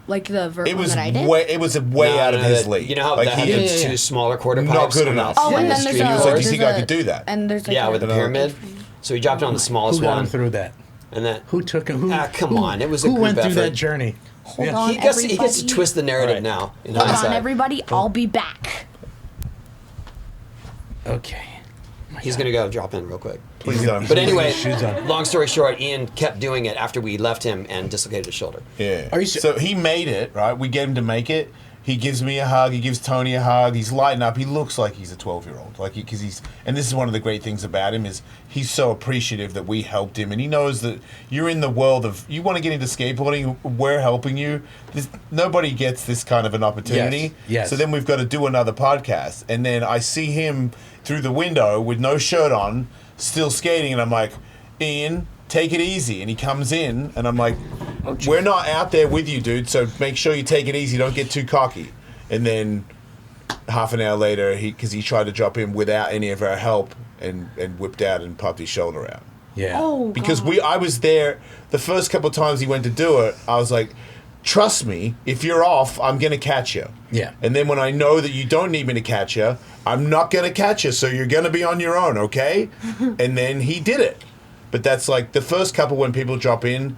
Like the vert It one was that I did? way out of his league. You know how like they have he the yeah, two yeah. smaller quarter pipes? Not good on the enough. Oh, front and then street there's a... He was like, doors? "You think there's I a- could do that?" And there's like Yeah, a... with the pyramid. So he dropped on the smallest Who got him one, through that? and then Who took him? Who, come on, it was a who group went through effort. that journey? Hold Yeah. on, he gets to everybody. twist the narrative Right. now. In Hold on, hindsight. everybody. I'll be back. Okay. He's gonna go drop in real quick. Please don't. But anyway, Shoes on. long story short, Ian kept doing it after we left him and dislocated his shoulder. Yeah. Are you so he made it, right? We get him to make it. He gives me a hug. He gives Tony a hug. He's lighting up. He looks like he's a 12-year-old. Like because he's, and this is one of the great things about him is he's so appreciative that we helped him, and he knows that you're in the world of you want to get into skateboarding. We're helping you. Nobody gets this kind of an opportunity. Yes. So then we've got to do another podcast, and then I see him through the window with no shirt on, still skating, and I'm like, Ian, take it easy. And he comes in, and I'm like, we're not out there with you, dude, so make sure you take it easy. Don't get too cocky. And then half an hour later, because he tried to drop in without any of our help and whipped out and popped his shoulder out. Yeah. Oh, Because God. I was there the first couple of times he went to do it, I was like, trust me, if you're off, I'm going to catch you. Yeah. And then when I know that you don't need me to catch you, I'm not going to catch you, so you're going to be on your own, okay? And then he did it. But that's like the first couple when people drop in,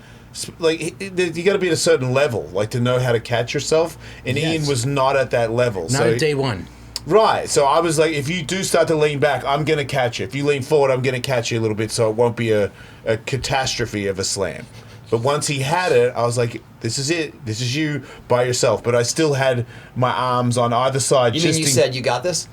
like you got to be at a certain level, like to know how to catch yourself. And Yes. Ian was not at that level. Not so at day one. Right. So I was like, if you do start to lean back, I'm going to catch you. If you lean forward, I'm going to catch you a little bit so it won't be a catastrophe of a slam. But once he had it, I was like, this is it. This is you by yourself. But I still had my arms on either side. You mean you said you got this?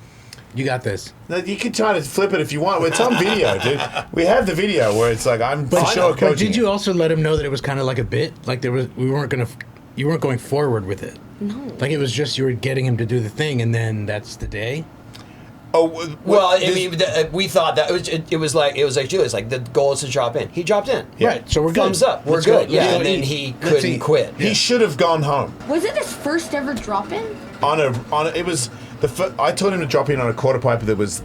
You got this. No, you can try to flip it if you want. It's on video, dude. We have the video where it's like, I'm for sure coaching But did you it. also let him know that it was kind of like a bit? Like you weren't going forward with it? No. Like it was just you were getting him to do the thing, and then that's the day? Oh, Well, I mean, we thought that it was like Julius. Like the goal is to drop in. He dropped in. Yeah. Right, so we're good. Thumbs up. We're Let's go. good. Yeah, Let's and go then eat. he Let's couldn't eat. quit. he should have gone home. Was it his first ever drop-in? It was I told him to drop in on a quarter pipe that was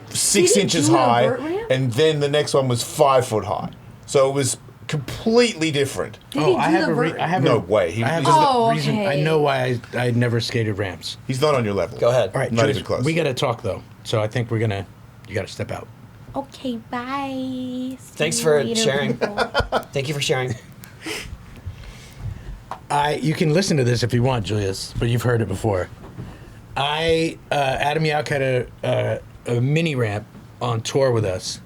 6 Did he inches do a high, vert ramp? and then the next one was 5 foot high. So it was completely different. Did he do I have the a vert? I have No a, way. I have Oh, a reason. okay. I know why I never skated ramps. He's not on your level. Go ahead. All right, Not Julius, even close. We got to talk though, so I think you got to step out. Okay, bye. Thanks See for you later, sharing. people. Thank you for sharing. You can listen to this if you want, Julius, but you've heard it before. Adam Yauch had a mini ramp on tour with us.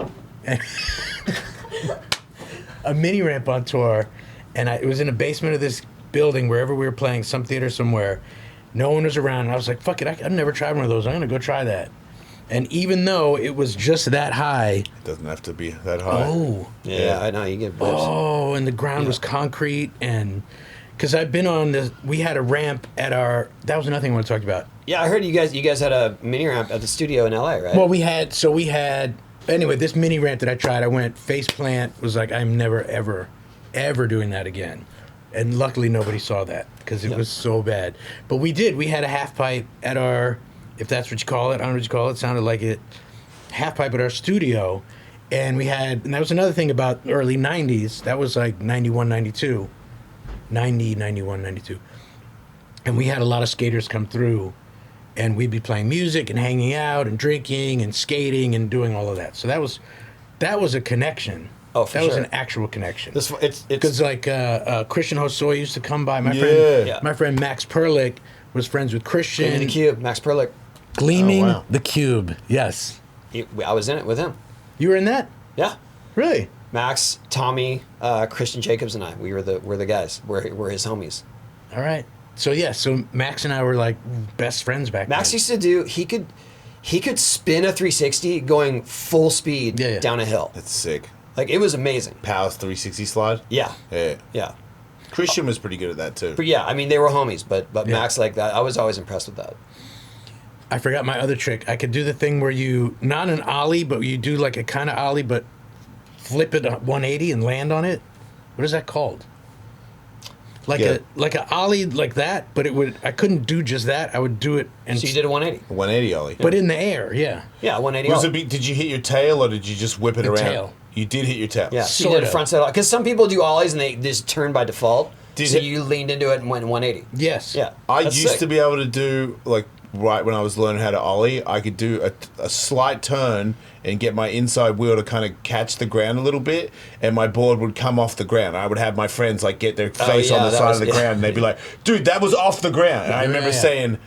A mini ramp on tour, and it was in the basement of this building wherever we were playing, some theater somewhere. No one was around, and I was like, fuck it, I've never tried one of those. I'm going to go try that. And even though it was just that high, It doesn't have to be that high. Yeah, I know. You get blips. oh, and the ground was concrete, and because I've been on this, we had a ramp at our, that was another thing I want to talk about. Yeah, I heard you guys had a mini ramp at the studio in LA, right? Well, we had anyway, this mini ramp that I tried, I went face plant, was like, I'm never, ever doing that again. And luckily nobody saw that because it was so bad. But we had a half pipe at our, if that's what you call it, I don't know what you call it, sounded like it, half pipe at our studio. And and that was another thing about early 90s, that was like 91, 92. 90, 91, 92. And we had a lot of skaters come through, and we'd be playing music and hanging out and drinking and skating and doing all of that. So that was a connection. Oh, for that was sure. an actual connection. It's Because like Christian Hosoi used to come by. Yeah. My friend Max Perlick was friends with Christian. Gleaming the Cube, Max Perlick. Gleaming Oh, wow. the Cube. Yes, I was in it with him. you were in that. Yeah. Really? Max, Tommy, Christian Jacobs, and I. We're the guys. We're his homies. All right. So yeah, so Max and I were like best friends back Max then. used to do. He could spin a 360 going full speed Yeah. down a hill. That's sick. Like it was amazing. Powers 360 slide. Yeah. Yeah. Yeah. Christian was pretty good at that too. But yeah, I mean they were homies, but Yeah. Max like that. I was always impressed with that. I forgot my other trick. I could do the thing where you, not an ollie, but you do like a kind of ollie, but flip it 180 and land on it. What is that called? Like Yeah. a ollie like that, but I couldn't do just that. I would do it and So you did a 180. 180 ollie. but in the air, yeah. Yeah, 180. Was all. it did you hit your tail or did you just whip it The around? tail. You did hit your tail. Yeah, so you Sort did a of. front side because some people do ollies and they just turn by default. Did So it- you leaned into it and went 180. Yes. Yeah, I that's used sick. to be able to do, like, right when I was learning how to ollie, I could do a slight turn and get my inside wheel to kind of catch the ground a little bit, and my board would come off the ground. I would have my friends, like, get their face yeah, on the that side was- of the ground, and they'd be like, dude, that was off the ground. And I remember Yeah. saying,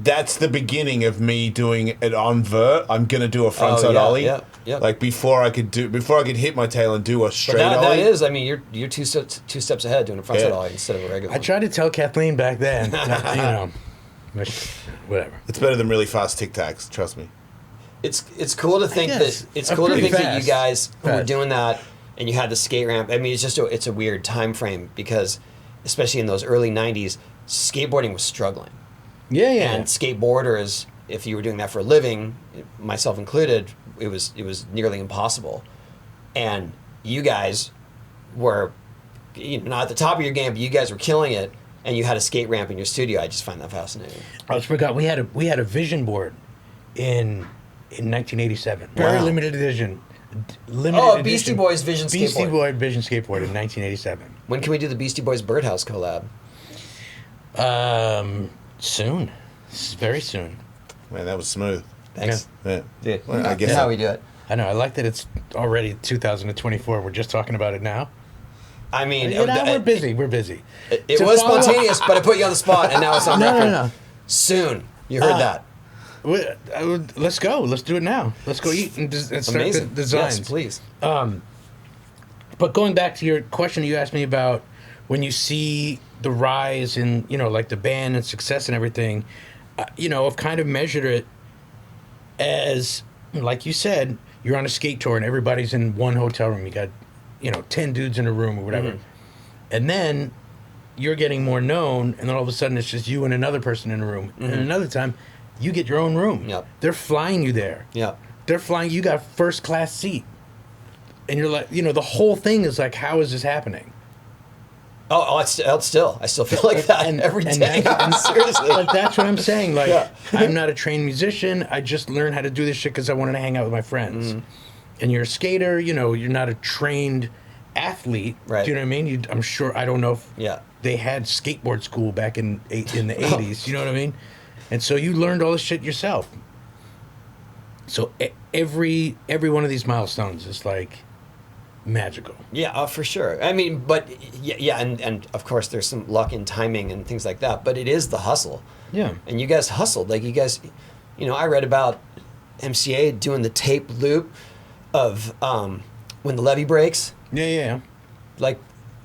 that's the beginning of me doing it on vert. I'm going to do a frontside yeah, ollie. yeah. Like, before I could hit my tail and do a But straight that ollie. is, I mean, you're two steps ahead doing a frontside Yeah. ollie instead of a regular. I one. tried to tell Kathleen back then, whatever. It's better than really fast tic tacs, trust me. It's cool to think guess. that it's I'm cool to pretty think that you fast. guys were Fast. doing that and you had the skate ramp. I mean, it's a weird time frame because, especially in those early '90s, skateboarding was struggling. Yeah, yeah. And skateboarders, if you were doing that for a living, myself included, it was nearly impossible. And you guys were, not at the top of your game, but you guys were killing it, and you had a skate ramp in your studio. I just find that fascinating. I just forgot we had a vision board in 1987. Very Wow. limited edition. Limited Oh, edition. Beastie Boys Vision Beastie skateboard. Boy Vision skateboard in 1987. When can we do the Beastie Boys Birdhouse collab? Soon. Very soon. Man, that was smooth. Thanks. Yeah. Yeah. Well, I guess That's how we do it. I know. I like that it's already 2024. We're just talking about it now. I mean, We're busy. We're busy. It To was follow- spontaneous, but I put you on the spot, and now it's on No, record. no. Soon. You heard that. Let's go. Let's do it now. Let's go eat and start the Amazing. designs. Yes, please. But going back to your question you asked me about when you see the rise in, like the band and success and everything, I've kind of measured it as, like you said, you're on a skate tour and everybody's in one hotel room. You got, 10 dudes in a room or whatever. Mm-hmm. And then you're getting more known, and then all of a sudden it's just you and another person in a room. And another time, you get your own room. Yep. They're flying you there. Yeah. They're flying, you got first class seat. And you're like, the whole thing is like, how is this happening? Oh, it's still. I still feel like that every day. Seriously. But that's what I'm saying. Like, Yeah. I'm not a trained musician. I just learned how to do this shit because I wanted to hang out with my friends. And you're a skater, you're not a trained athlete. Right. Do you know what I mean? I'm sure. I don't know if Yeah. they had skateboard school back in the 80s. You know what I mean? And so you learned all this shit yourself. So every one of these milestones is like magical. Yeah, for sure. I mean, but yeah, and of course there's some luck in timing and things like that, but it is the hustle. Yeah. And you guys hustled. Like you guys, I read about MCA doing the tape loop of when the levee breaks. Yeah. Like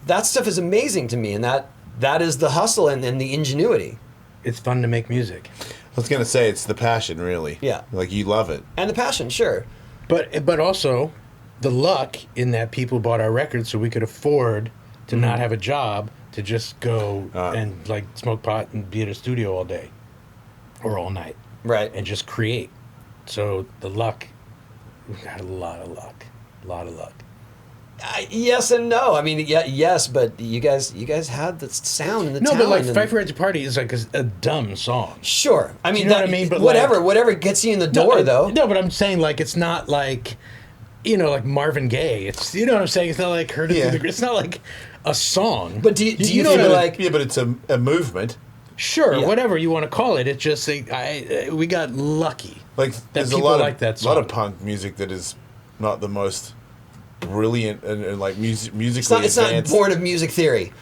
that stuff is amazing to me, and that is the hustle and the ingenuity. It's fun to make music. I was gonna say it's the passion, really. Yeah. Like you love it. And the passion, sure. But also the luck in that people bought our records so we could afford to not have a job, to just go and like smoke pot and be at a studio all day or all night. Right. And just create. So the luck, we got a lot of luck. Yes and no. I mean, yes, but you guys had the sound and the No, talent. but like and, Fight for Right to Party is like a dumb song. Sure. I mean, you know what I mean? But whatever gets you in the door, though. No, but I'm saying like it's not like, like Marvin Gaye. It's, you know what I'm saying? It's not like Heard It Through the... It's not like a song. But do you know feel like... Yeah, but it's a movement. Sure, Yeah. whatever you want to call it. It's just we got lucky. Like that there's a people lot like of that song. lot of punk music that is not the most brilliant and like musically It's not advanced. born of music theory.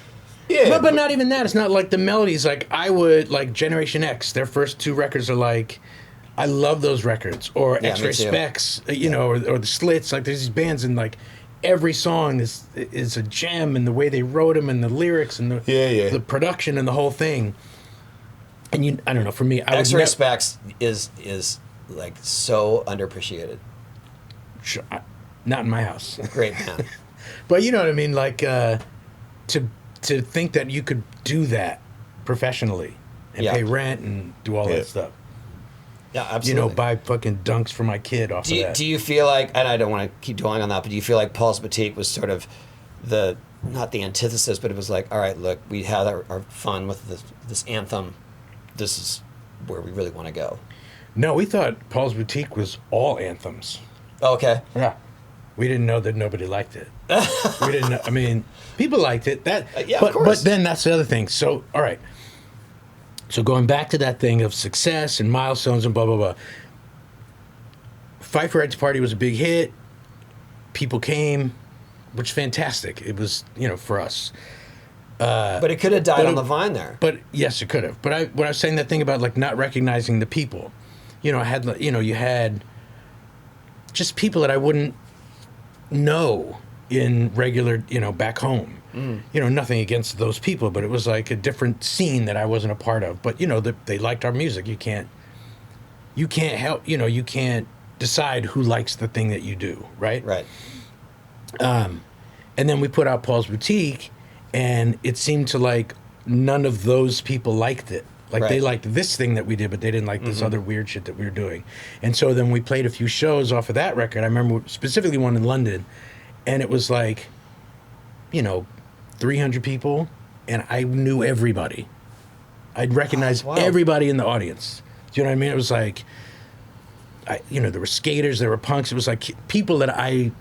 Yeah, But not even that. It's not like the melodies. Like I would like Generation X. Their first two records are like, I love those records. Or Yeah, X-Ray me too. Specs. Or the Slits. Like there's these bands and like every song is a gem, and the way they wrote them and the lyrics and the production and the whole thing. And I don't know. For me, X-Ray Specs is like so underappreciated. Not in my house. Great band. But you know what I mean, like to think that you could do that professionally and pay rent and do all that stuff. Yeah, absolutely. Buy fucking dunks for my kid off of that. Do you feel like, and I don't want to keep dwelling on that, but do you feel like Paul's Boutique was sort of not the antithesis, but it was like, all right, look, we had our fun with this anthem. This is where we really want to go. No, we thought Paul's Boutique was all anthems. Oh, okay. Yeah. We didn't know that nobody liked it. We didn't know. I mean, people liked it. Of course. But then that's the other thing. So, all right. So going back to that thing of success and milestones and blah, blah, blah. Fight for Right to Party was a big hit. People came, which is fantastic. It was, for us. But it could have died on the vine there. But yes, it could have. But when I was saying that thing about like not recognizing the people, you had just people that I wouldn't know in regular, back home. Nothing against those people, but it was like a different scene that I wasn't a part of. But they liked our music. You can't help. You can't decide who likes the thing that you do, right? Right. And then we put out Paul's Boutique, and it seemed to like none of those people liked it. Like they liked this thing that we did, but they didn't like this other weird shit that we were doing. And so then we played a few shows off of that record. I remember specifically one in London, and it was like, 300 people, and I knew everybody. I'd recognize everybody in the audience. Do you know what I mean? It was like, there were skaters, there were punks. It was like people that I,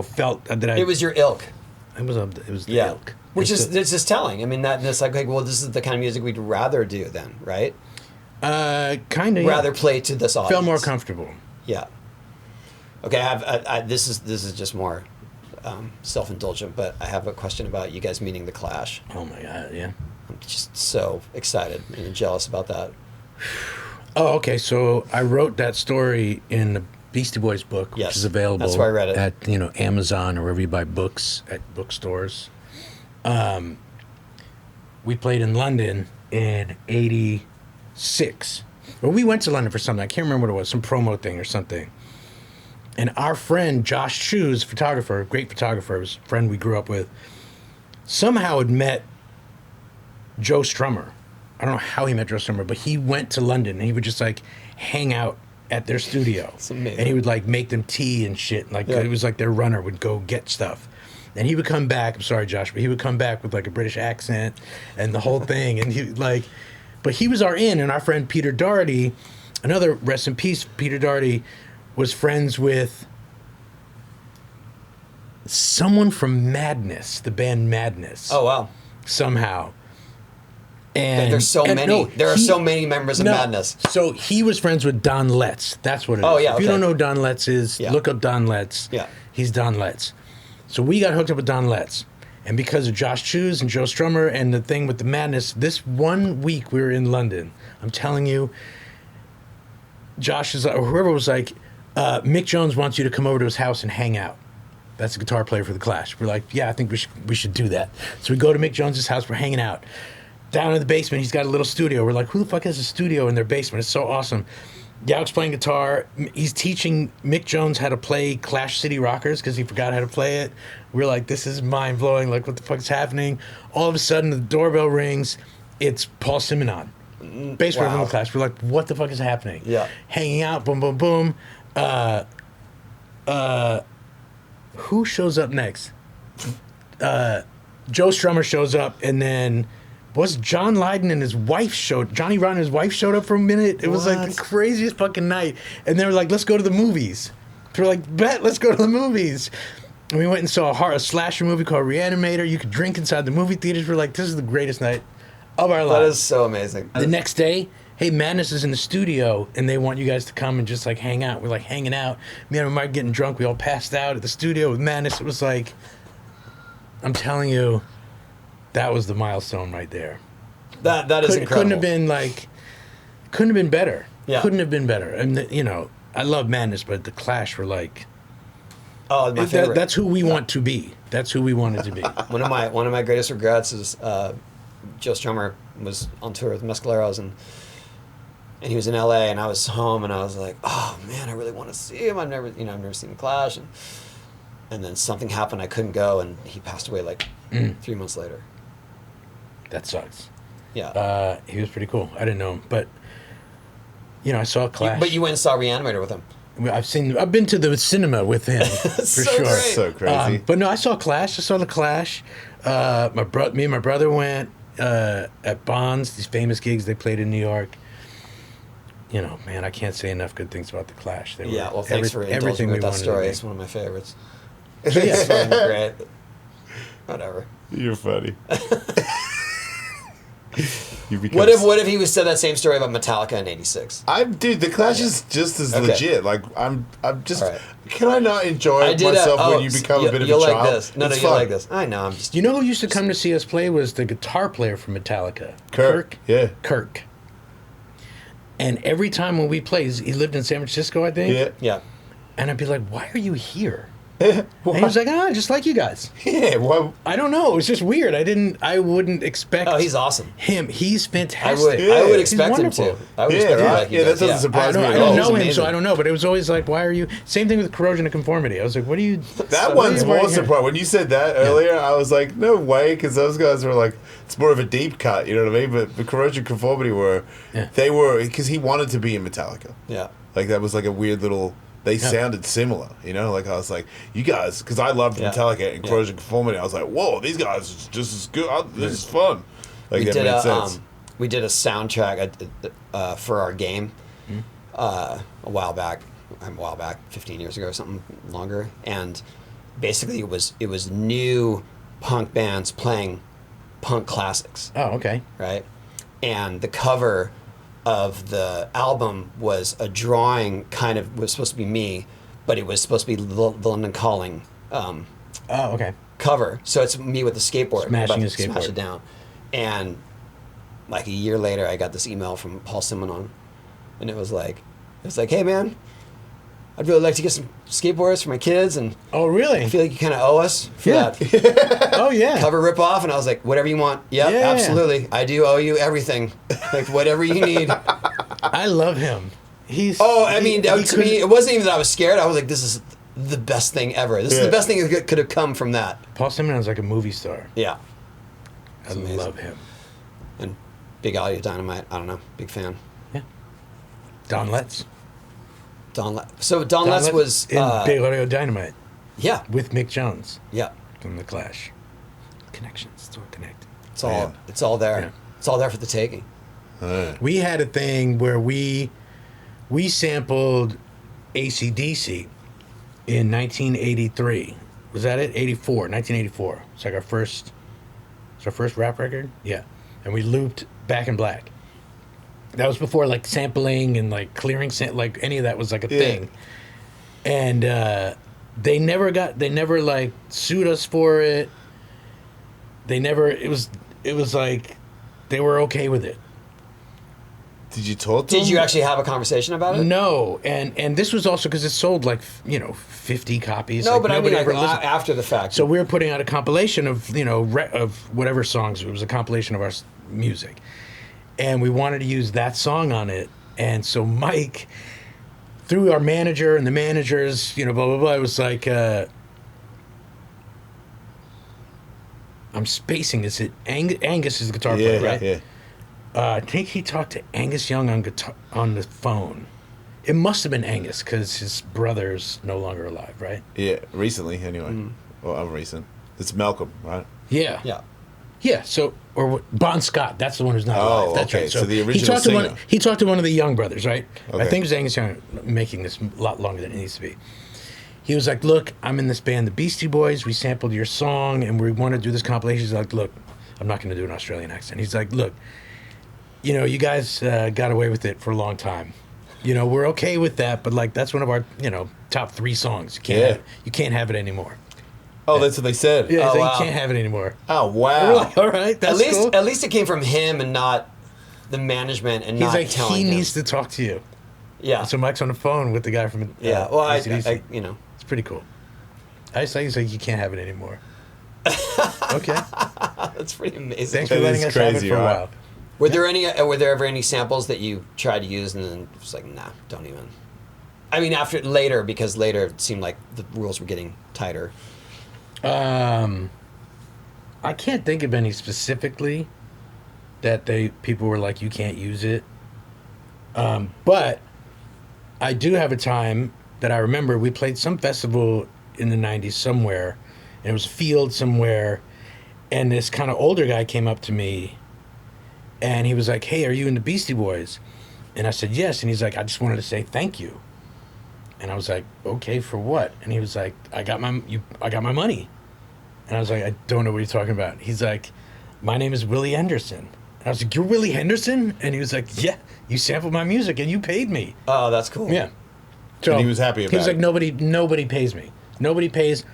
felt that I. It was your ilk. It was the ilk. Which is just telling. I mean, that's like, well, this is the kind of music we'd rather do then, right? Kind of. Rather play to this audience. Felt more comfortable. Yeah. Okay, this is just more self-indulgent, but I have a question about you guys meeting the Clash. Oh my God, yeah. I'm just so excited and jealous about that. Oh, okay. So I wrote that story in the Beastie Boys book, which is available. That's where I read it. At Amazon or wherever you buy books at bookstores. We played in London in '86. Well, we went to London for something. I can't remember what it was, some promo thing or something. And our friend Josh Shoes, photographer, great photographer, was a friend we grew up with, somehow had met Joe Strummer. I don't know how he met Joe Strummer, but he went to London and he would just like hang out at their studio. That's amazing. And he would like make them tea and shit. Like it was like their runner would go get stuff. And he would come back, I'm sorry, Josh, but he would come back with like a British accent and the whole thing. And but he was our in, and our friend Peter Doherty, another rest in peace, Peter Doherty, was friends with someone from Madness, the band Madness. Oh wow. Somehow. And There's so many. no, there are so many members of no, Madness. So he was friends with Don Letts. That's what it is. Oh, yeah, If you okay. don't know who Don Letts is, Yeah. look up Don Letts. Yeah. He's Don Letts. So we got hooked up with Don Letts. And because of Josh Choose and Joe Strummer and the thing with the Madness, this 1 week we were in London. I'm telling you, Josh is, or whoever was like, Mick Jones wants you to come over to his house and hang out. That's the guitar player for the Clash. We're like, yeah, I think we should do that. So we go to Mick Jones's house. We're hanging out. Down in the basement, he's got a little studio. We're like, who the fuck has a studio in their basement? It's so awesome. Yauch's playing guitar. He's teaching Mick Jones how to play Clash City Rockers because he forgot how to play it. We're like, this is mind-blowing. Like, what the fuck is happening? All of a sudden, the doorbell rings. It's Paul Simonon, bass player from the Clash. We're like, what the fuck is happening? Yeah. Hanging out, boom, boom, boom. Who shows up next? Joe Strummer shows up, and then was John Lydon and his wife Johnny Rotten and his wife showed up for a minute. It was like the craziest fucking night. And they were like, let's go to the movies. So we're like, bet, let's go to the movies. And we went and saw a slasher movie called Reanimator. You could drink inside the movie theaters. We're like, this is the greatest night of our lives. That is so amazing. The next day, hey, Madness is in the studio, and they want you guys to come and just, like, hang out. We're, like, hanging out. Me and Mike getting drunk. We all passed out at the studio with Madness. It was like, I'm telling you, that was the milestone right there. That is incredible. Couldn't have been better. Yeah. Couldn't have been better. And, you know, I love Madness, but the Clash were like... Oh, my favorite. That's who we want to be. That's who we wanted to be. One of my greatest regrets is Joe Strummer was on tour with Mescaleros and he was in LA and I was home and I was like, oh man, I really want to see him. I've never seen the Clash and then something happened. I couldn't go and he passed away like 3 months later. That sucks. Yeah. He was pretty cool. I didn't know him, but you know, I saw Clash. But you went and saw Reanimator with him. I've been to the cinema with him for So sure. great. So crazy. But no, I saw Clash. I saw the Clash. Me and my brother went at Bonds. These famous gigs they played in New York. You know, man, I can't say enough good things about the Clash. They Yeah. were Well, thanks for indulging me with that story. It's one of my favorites. It's fucking great. Whatever. You're funny. What if he was said that same story about Metallica in '86? Dude, the Clash is just as legit. Like I'm just. All right. Can I not enjoy myself when you become a bit of a you'll child? like this. No, It's you'll fun. like this. I know. I'm just. You know who used to come to see us play was the guitar player from Metallica, Kirk. Yeah. Kirk. And every time when we played, he lived in San Francisco, I think. Yeah. Yeah. And I'd be like, "Why are you here?" Yeah. And he was like, just like you guys. Yeah. Well, I don't know. It was just weird. I wouldn't expect. Oh, he's awesome. Him. He's I fantastic. would He's expect him to. wonderful. I would yeah, expect him right. like he Yeah, that does. doesn't surprise me I at don't all. know him, amazing. so I don't know. But it was always like, why are you? Same thing with Corrosion of Conformity. I was like, what are you? That one's more surprising. When you said that earlier, I was like, no way, because those guys were like, it's more of a deep cut, you know what I mean? But the Corrosion Conformity they were, because he wanted to be in Metallica. Yeah. Like, that was like a weird little, they sounded similar, you know? Like, I was like, you guys, because I loved Metallica and Corrosion Conformity, I was like, whoa, these guys are just as good. This is fun. Like, that made sense. We did a soundtrack for our game a while back, 15 years ago or something longer, and basically it was new punk bands playing punk classics. Oh, okay. Right? And the cover of the album was a drawing, was supposed to be me, but it was supposed to be the London Calling Oh, okay. cover. So it's me with the skateboard. Smashing about a to Smash skateboard. it down. And like a year later, I got this email from Paul Simonon, and it was like, hey man, I'd really like to get some skateboards for my kids, and Oh, really? I feel like you kind of owe us for Yeah. that Oh, yeah. cover ripoff. And I was like, whatever you want. Yep, Yeah. absolutely. I do owe you everything. Like whatever you need. I love him. He's. Oh, I mean, he to me, couldn't- it wasn't even that I was scared. I was like, this is the best thing ever. This is the best thing that could have come from that. Paul Simonon's like a movie star. Yeah. I amazing. love him. And big Audio Dynamite. I don't know. Big fan. Yeah. Don Letts. Don Letts was in Big Audio Dynamite yeah, with Mick Jones yeah. from the Clash. Connections. It's all connected. It's all there. Yeah. It's all there for the taking. We had a thing where we sampled ACDC in 1983 Was that it? 1984. It's like our first rap record. Yeah, and we looped Back in Black. That was before like sampling and like clearing like any of that was like a thing. And they never like sued us for it. It was like they were okay with it. Did you talk to them? Did you actually have a conversation about it? No, and this was also because it sold like 50 copies. No, like, but I mean nobody like, ever listened. after the fact. So we were putting out a compilation of of whatever songs. It was a compilation of our music, and we wanted to use that song on it. And so Mike, through our manager and the managers, blah blah blah, it was like I'm spacing. Is it Angus is the guitar player, right? Yeah. I think he talked to Angus Young on the phone. It must have been Angus because his brother's no longer alive, right? Yeah, recently anyway. Well, recent. It's Malcolm, right? Yeah. Yeah. Yeah. So, or Bon Scott, that's the one who's not Oh, alive. That's okay, right. so the original he talked singer. he talked to one of the Young brothers, right? I Okay. think it was Angus Young making this a lot longer than it needs to be. He was like, "Look, I'm in this band, the Beastie Boys. We sampled your song, and we want to do this compilation." He's like, "Look, I'm not going to do an Australian accent." He's like, "Look, you guys got away with it for a long time. We're okay with that, but like that's one of our top 3 songs. You can't have it anymore." Oh, that's what they said. Yeah, he's Oh, like, wow. "You can't have it anymore." Oh, We're wow. like, "All right, that's cool." At least it came from him and not the management and He's not like, telling "He him. neast to talk to you." Yeah. So Mike's on the phone with the guy from Yeah. Well, ACDC. I It's pretty cool. I just think he's like, "You can't have it anymore." Okay. that's pretty amazing. Thanks for That letting is us have it crazy, for a right? while. Were there ever any samples that you tried to use and then it was like, nah, don't even? I mean, because later it seemed like the rules were getting tighter. I can't think of any specifically that people were like, "You can't use it." But I do have a time that I remember we played some festival in the 90s somewhere, and it was a field somewhere, and this kind of older guy came up to me, and he was like, "Hey, are you in the Beastie Boys?" And I said, "Yes." And he's like, "I just wanted to say thank you." And I was like, "Okay, for what?" And he was like, I got my money." And I was like, "I don't know what you're talking about." He's like, "My name is Willie Henderson." And I was like, "You're Willie Henderson?" And he was like, "Yeah, you sampled my music and you paid me." Oh, that's cool. Yeah. So And he was happy He about was like, it. nobody pays me. Nobody pays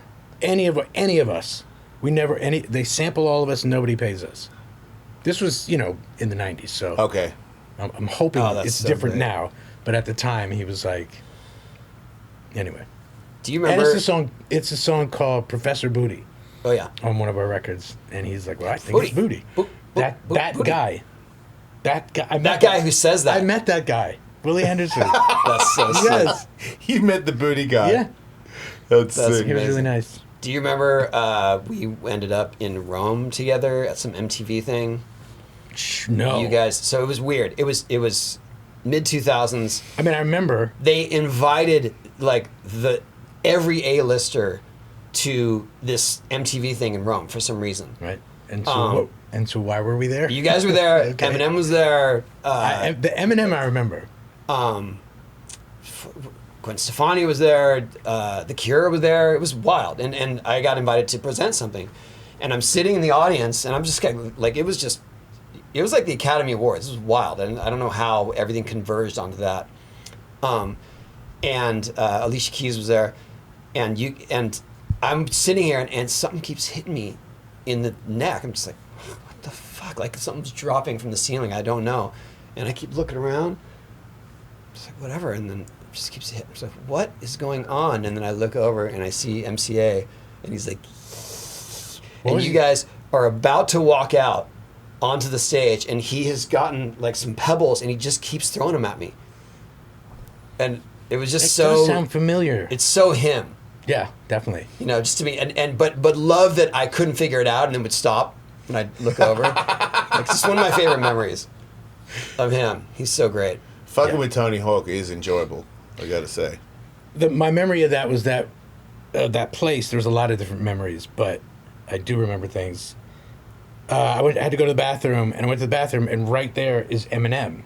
any of us. We never they sample all of us and nobody pays us. This was, in the 90s. So Okay. I'm hoping Oh, that's it's so different great. now. But at the time, he was like, anyway. Do you And remember? it's a song called Professor Booty Oh yeah. on one of our records. And he's like, "Well, I think it's Booty." Boop, boop, That boop. guy. That guy. I met That guy who says that. I met that guy. Willie Henderson. That's so sick. Yes. You met the booty guy. Yeah. That's That's sick. He was Amazing. really nice. Do you remember we ended up in Rome together at some MTV thing? No. You guys. So it was weird. It was mid 2000s. I mean, I remember. They invited like every A-lister to this MTV thing in Rome for some reason. Right. And so why were we there? You guys were there. Okay. Eminem was there. The Eminem I remember. Gwen Stefani was there. The Cure was there. It was wild, and I got invited to present something, and I'm sitting in the audience, and I'm just like, it was like the Academy Awards. It was wild, and I don't know how everything converged onto that. And Alicia Keys was there, and I'm sitting here, and something keeps hitting me in the neck. I'm just like, what the fuck? Like something's dropping from the ceiling. I don't know, and I keep looking around. Just like whatever, and then it just keeps hitting. I'm just like, what is going on? And then I look over and I see MCA, and he's like, and you guys are about to walk out onto the stage, and he has gotten like some pebbles, and he just keeps throwing them at me. And it was just It does so. sound familiar. It's so him, Yeah, definitely. just to me, but love that I couldn't figure it out, and then would stop, and I'd look over. Like, it's just one of my favorite memories of him. He's so great. Fucking Yeah. with Tony Hawk is enjoyable, I gotta say. My memory of that was that place. There was a lot of different memories, but I do remember things. I had to go to the bathroom, and I went to the bathroom, and right there is Eminem.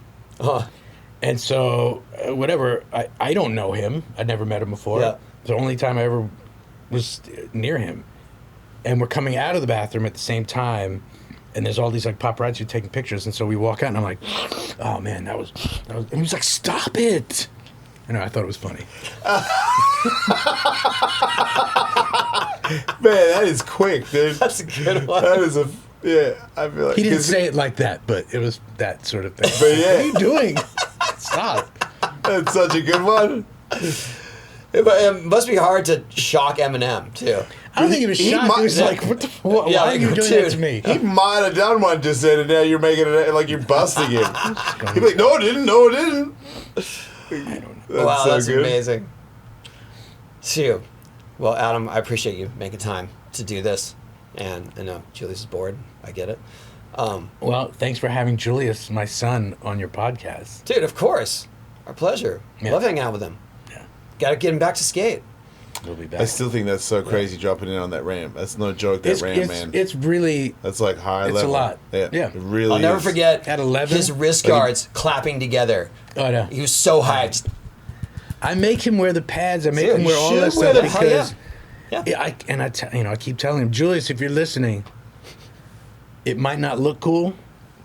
And so, whatever, I don't know him. I'd never met him before. Yeah. The only time I ever was near him, and we're coming out of the bathroom at the same time, and there's all these like paparazzi taking pictures, and so we walk out, and I'm like, oh man, that was, and he was like, stop it. I thought it was funny. Man, that is quick, dude. That's a good one. That is a, yeah, I feel like. He didn't say it like that, but it was that sort of thing. But yeah. What are you doing? Stop. That's such a good one. It must be hard to shock Eminem, too. I don't think he was shocked. He was like, what the why Yeah, are you doing that to me? He might have done one just then, and now you're making it like you're busting him. He'd be like, no, it didn't. No, it didn't. I don't know. Wow, so that's good. amazing. So, well, Adam, I appreciate you making time to do this. And I know Julius is bored. I get it. Well, thanks for having Julius, my son, on your podcast. Dude, of course. Our pleasure. Yeah. Love hanging out with him. Yeah. Got to get him back to skate. We'll be back. I still think that's so crazy dropping in on that ramp. That's no joke, that ramp, man. It's really... That's like high It's level. a lot. Yeah. Yeah. It really I'll never is. forget At 11? his wrist guards clapping together. Oh, no. He was so hyped. I make him wear the pads. I make Dude, him wear you all should that wear stuff them. Hell because... Yeah. I keep telling him, Julius, if you're listening, it might not look cool,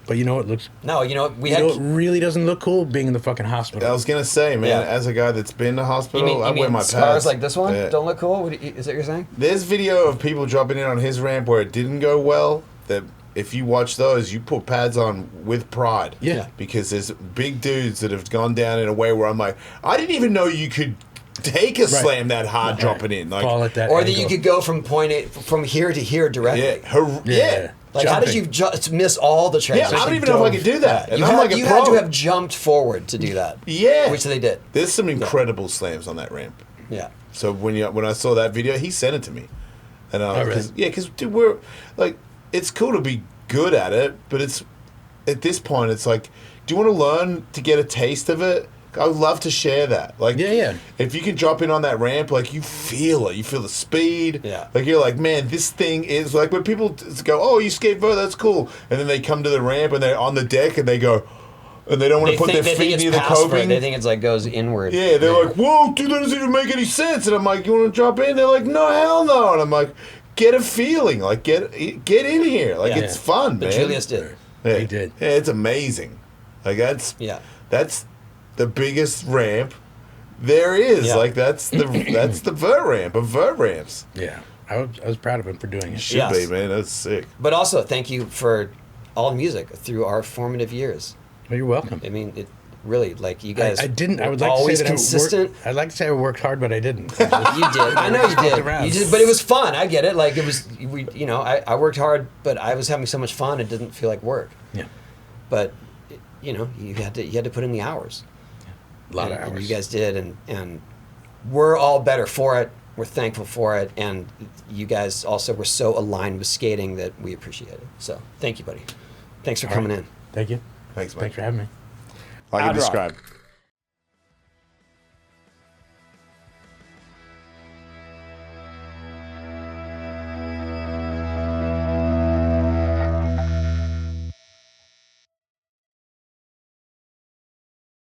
but you know what looks... No, you know what? it really doesn't look cool? Being in the fucking hospital. I was going to say, man, Yeah. as a guy that's been to hospital, You mean, I wear my scars pads. like this one Yeah. don't look cool? Is that what you're saying? There's video of people dropping in on his ramp where it didn't go well, that if you watch those, you put pads on with pride. Yeah. Because there's big dudes that have gone down in a way where I'm like, I didn't even know you could take a slam that hard dropping in. Like, Fall at that Or that angle. you could go from from here to here directly. yeah. Like, how did you miss all the Yeah, transitions? I don't even know if I could do that. And You, I'm had, like a you pro. had to have jumped forward to do that. Yeah. Which they did. There's some incredible slams on that ramp. Yeah. So when I saw that video, he sent it to me, and really? because dude, we're like, it's cool to be good at it, but it's at this point, it's like, do you want to learn to get a taste of it? I would love to share that. Like, Yeah. if you can drop in on that ramp, like, you feel it. You feel the speed. Yeah. Like, you're like, man, this thing is like when people go, oh, you skateboard, that's cool, and then they come to the ramp and they're on the deck and they go, and they don't want to put their feet near the coping. They think it's like goes inward. Yeah, they're like, whoa, dude, that doesn't even make any sense. And I'm like, you want to drop in? They're like, no, hell no. And I'm like, get a feeling. Like, get in here. Like, Yeah. it's fun, But man. Julius did. Yeah. He did. Yeah, it's amazing. Like, that's the biggest ramp there is. Yeah. Like, that's the vert ramp of vert ramps. Yeah. I was proud of him for doing it. Should Yes. be, man. That's sick. But also, thank you for all the music through our formative years. Well, you're welcome. I mean, it really, like, you guys I didn't. I would were like to always say that consistent. I'd like to say I worked hard, but I didn't. You did. I know you did. around. You did. But it was fun. I get it. Like, it was, I worked hard, but I was having so much fun, it didn't feel like work. Yeah. But, you had to put in the hours. A lot of And hours. you guys did, and we're all better for it. We're thankful for it, and you guys also were so aligned with skating that we appreciate it. So, thank you, buddy. Thanks for coming in. Thank you. Thanks, man. Thanks for having me. Like Ad and Rock. describe.